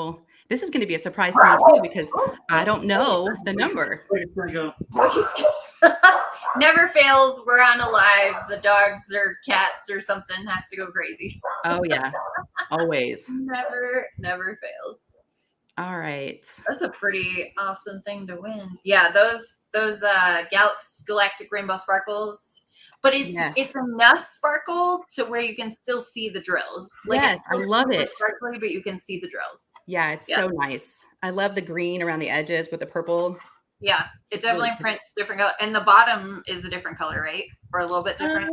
this is going to be a surprise to me too, because I don't know the number. Never fails. We're on a live. The dogs or cats or something has to go crazy. Oh yeah, always. Never fails. All right. That's a pretty awesome thing to win. Yeah, those galactic rainbow sparkles. But it's enough sparkle to where you can still see the drills. Like yes, I love it. Sparkly, but you can see the drills. Yeah, it's so nice. I love the green around the edges with the purple. Yeah, it definitely prints different color. And the bottom is a different color, right? Or a little bit different?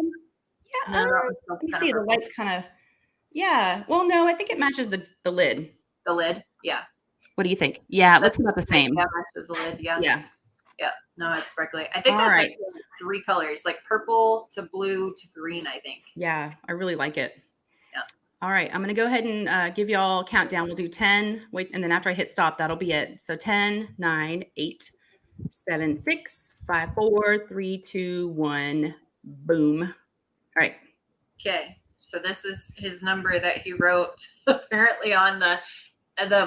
You see the light's kind of, yeah. Well, no, I think it matches the lid. The lid? Yeah. What do you think? Yeah, it looks about the same. Yeah, matches the lid, yeah. Yeah. Yeah, no, it's sparkly. I think that's like 3 colors, like purple to blue to green, I think. Yeah, I really like it. Yeah. All right, I'm going to go ahead and give you all a countdown. We'll do 10. Wait, and then after I hit stop, that'll be it. So 10, 9, 8, 7, 6, 5, 4, 3, 2, 1. Boom. All right. Okay. So this is his number that he wrote apparently on the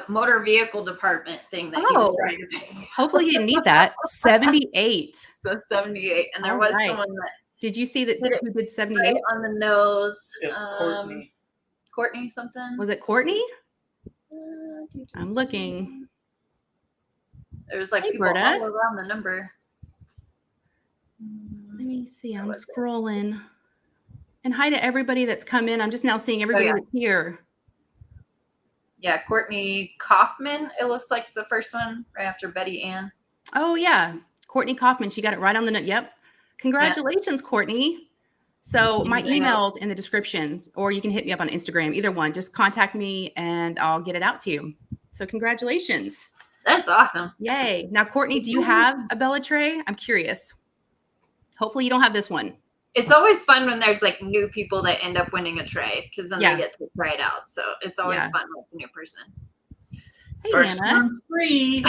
motor vehicle department thing that he was trying to pay. Hopefully you didn't need that. 78. So 78. And there was someone that. Did you see that who did 78? Right on the nose. It's Courtney. Courtney something. Was it Courtney? I'm looking. There's like Hey, people Berta. all around the number. Let me see. I'm scrolling. And hi to everybody that's come in. I'm just now seeing everybody that's here. Yeah, Courtney Kaufman, it looks like it's the first one, right after Betty Ann. Oh, yeah. Courtney Kaufman. She got it right on the note. Yep. Congratulations, Courtney. So my email's in the descriptions, or you can hit me up on Instagram, either one. Just contact me and I'll get it out to you. So congratulations. That's awesome. Yay. Now, Courtney, do you have a Bella tray? I'm curious. Hopefully you don't have this one. It's always fun when there's like new people that end up winning a tray, because then they get to try it out. So it's always fun with a new person. Hey, First Hannah. one's free.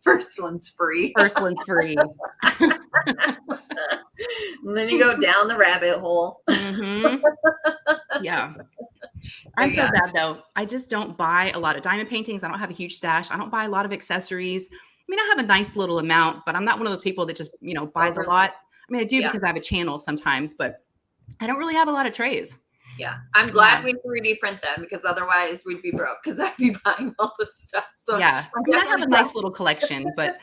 First one's free. First one's free. And then you go down the rabbit hole. Mm-hmm. Yeah. I'm so bad though. I just don't buy a lot of diamond paintings. I don't have a huge stash. I don't buy a lot of accessories. I mean, I have a nice little amount, but I'm not one of those people that just, buys a lot. I mean, I do because I have a channel sometimes, but I don't really have a lot of trays. Yeah. I'm glad we 3D print them, because otherwise we'd be broke, because I'd be buying all this stuff. So yeah, I have a nice little collection, but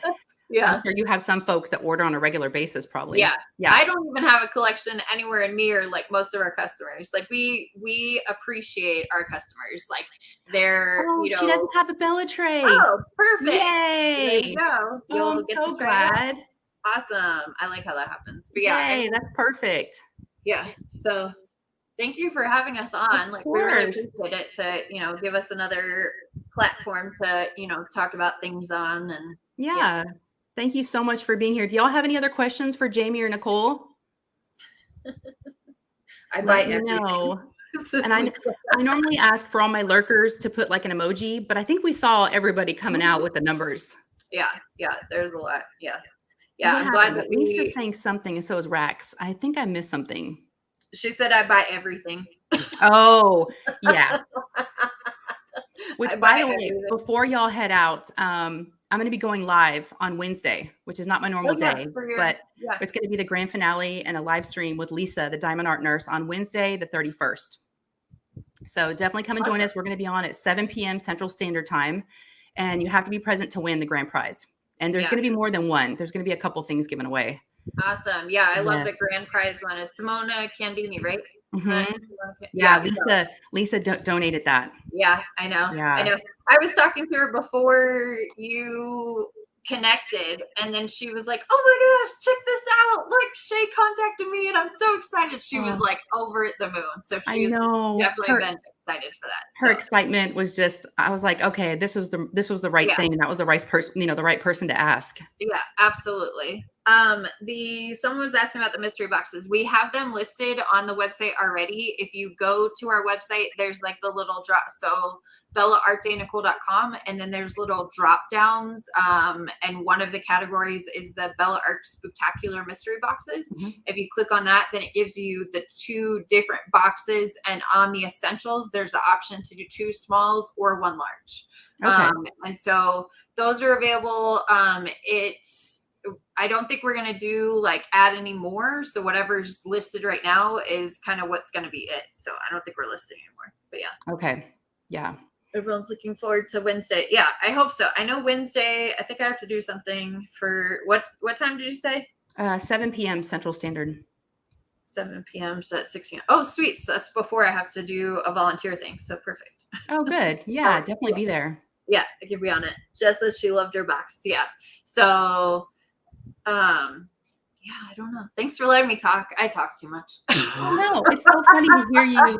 yeah, I'm sure you have some folks that order on a regular basis, probably. Yeah. I don't even have a collection anywhere near like most of our customers. Like we appreciate our customers. Like they're, she doesn't have a Bella tray. Oh, perfect. Yay. There you go. I'm so glad. Awesome. I like how that happens. But yeah, yay, that's perfect. Yeah. So thank you for having us on. Like we really appreciate it to, give us another platform to, talk about things on. And yeah. Thank you so much for being here. Do y'all have any other questions for Jamie or Nicole? I buy everything. And I normally ask for all my lurkers to put like an emoji, but I think we saw everybody coming out with the numbers. Yeah. Yeah. There's a lot. Yeah. Yeah. I'm glad that Lisa's saying something, and so is Rax. I think I missed something. She said I buy everything. Oh, yeah. Which, by the way, before y'all head out, I'm going to be going live on Wednesday, which is not my normal day, but it's going to be the grand finale and a live stream with Lisa, the Diamond Art Nurse, on Wednesday, the 31st. So definitely come and join us. We're going to be on at 7 p.m. Central Standard Time, and you have to be present to win the grand prize. And there's going to be more than one. There's going to be a couple things given away. Awesome. Yeah, I love the grand prize one. Is Simona Candini, right? Mm-hmm. Yeah, Lisa donated that. Yeah, I know. Yeah. I know. I was talking to her before you connected, and then she was like, "Oh my gosh, check this out! Look, Shay contacted me, and I'm so excited." She was like over the moon. So she's definitely been excited for that. Her excitement was just, I was like, okay, this was the right thing, and that was the right person, the right person to ask. Yeah, absolutely. Someone was asking about the mystery boxes. We have them listed on the website already. If you go to our website, there's like the little drop. So BellaArtDeNicole.com, and then there's little drop downs. And one of the categories is the Bella Art Spectacular mystery boxes. Mm-hmm. If you click on that, then it gives you the 2 different boxes. And on the essentials, there's the option to do 2 smalls or 1 large. Okay. And so those are available. I don't think we're going to do add any more. So whatever's listed right now is kind of what's going to be it. So I don't think we're listing anymore, but yeah. Okay. Yeah. Everyone's looking forward to Wednesday. Yeah, I hope so. I know Wednesday, I think I have to do something for what time did you say? 7 p.m. Central Standard. 7 p.m. So that's 6 p.m. Oh, sweet. So that's before I have to do a volunteer thing. So perfect. Oh, good. Yeah, definitely be there. Yeah, I could be on it. Just as she loved her box. Yeah. So, yeah, I don't know. Thanks for letting me talk. I talk too much. No, it's so funny to hear you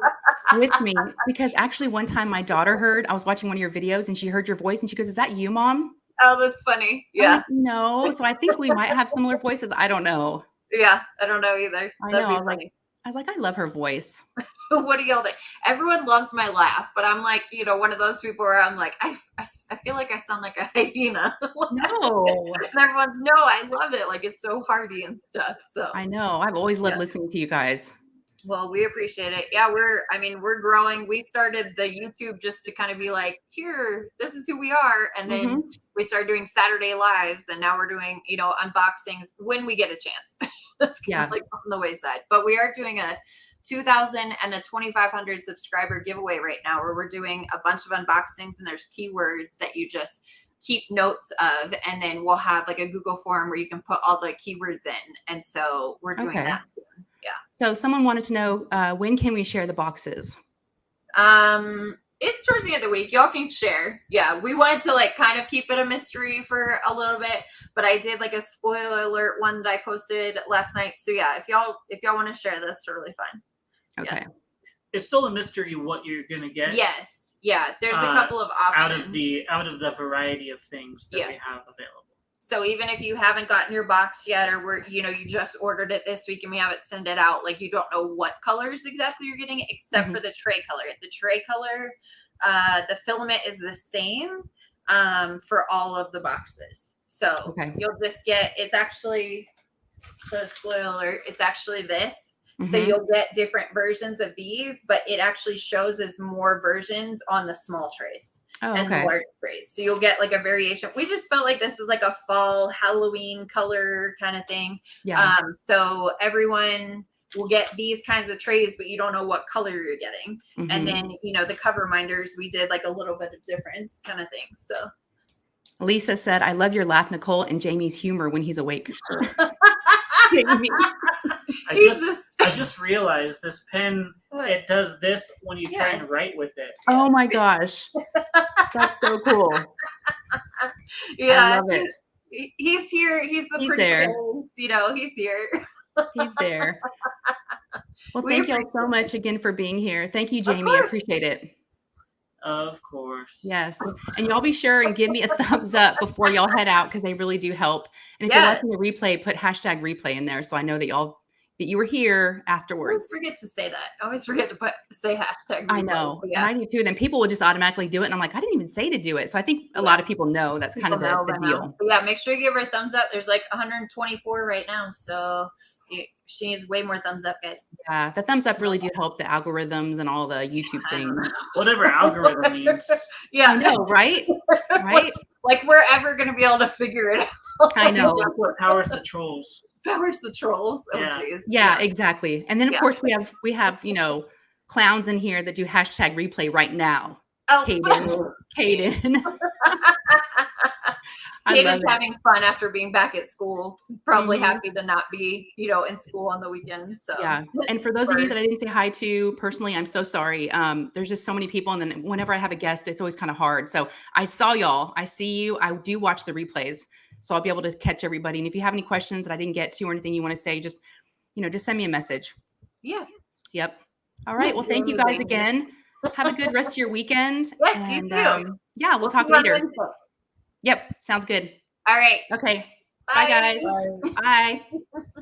with me, because actually one time my daughter I was watching one of your videos and she heard your voice and she goes, "Is that you, Mom?" Oh, that's funny. Yeah. No. So I think we might have similar voices. I don't know. Yeah, I don't know either. I was like, I love her voice. What do y'all think? Everyone loves my laugh, but I'm like, one of those people where I'm like, I feel like I sound like a hyena. No. And everyone's, no, I love it. Like, it's so hearty and stuff. So I know. I've always loved listening to you guys. Well, we appreciate it. Yeah, we're growing. We started the YouTube just to kind of be like, here, this is who we are. And then we started doing Saturday lives, and now we're doing, unboxings when we get a chance. That's kind of like on the wayside. But we are doing a 2,000 and a 2,500 subscriber giveaway right now, where we're doing a bunch of unboxings, and there's keywords that you just keep notes of, and then we'll have like a Google form where you can put all the keywords in. And so we're doing that soon. Yeah. So someone wanted to know, when can we share the boxes? It's towards the end of the week. Y'all can share. Yeah, we wanted to like kind of keep it a mystery for a little bit, but I did like a spoiler alert one that I posted last night. So yeah, if y'all want to share this, totally fine. Okay. Yeah. It's still a mystery what you're gonna get. Yes. Yeah. There's a couple of options out of the variety of things that we have available. So even if you haven't gotten your box yet, or you just ordered it this week and we haven't sent it out, like you don't know what colors exactly you're getting, except for the tray color. The tray color, the filament is the same for all of the boxes. So you'll just get, it's actually, so spoiler alert, it's actually this. So you'll get different versions of these, but it actually shows as more versions on the small trays and the large trays. So you'll get like a variation. We just felt like this was like a fall Halloween color kind of thing. Yeah. So everyone will get these kinds of trays, but you don't know what color you're getting. And then, the cover reminders, we did like a little bit of difference kind of thing. So Lisa said, I love your laugh, Nicole, and Jamie's humor when he's awake. Jamie. I just realized this pen, it does this when you try and write with it. Oh my gosh. That's so cool. Yeah. I love it. He's here. He's pretty there. Face, he's here. He's there. Well, thank you all so much again for being here. Thank you, Jamie. I appreciate it. Of course. Yes. And y'all be sure and give me a thumbs up before y'all head out, because they really do help. And if you're watching the replay, put hashtag replay in there so I know that you were here afterwards. I always forget to say that. I always forget to say hashtag replay. I know. Yeah. And I do too. Then people will just automatically do it. And I'm like, I didn't even say to do it. So I think a lot of people know that's kind of the deal. But yeah, make sure you give her a thumbs up. There's like 124 right now. So she needs way more thumbs up, guys. Yeah, the thumbs up really do help the algorithms and all the YouTube things. Whatever algorithm means. Yeah. I know, right? Right? Like we're ever going to be able to figure it out. I know. That's what powers the trolls. Powers the trolls. Oh, yeah. geez. Yeah, exactly. And then of course we have clowns in here that do hashtag replay right now. Oh. Caden. Caden's having fun after being back at school. Probably happy to not be, in school on the weekend. So yeah. And for those of you that I didn't say hi to personally, I'm so sorry. There's just so many people, and then whenever I have a guest, it's always kind of hard. So I saw y'all. I see you. I do watch the replays, so I'll be able to catch everybody. And if you have any questions that I didn't get to or anything you want to say, just send me a message. Yeah. Yep. All right. Well, thank you guys again. Have a good rest of your weekend. Yes, you too. Yeah, we'll talk later. Yep. Sounds good. All right. Okay. Bye guys. Bye. Bye.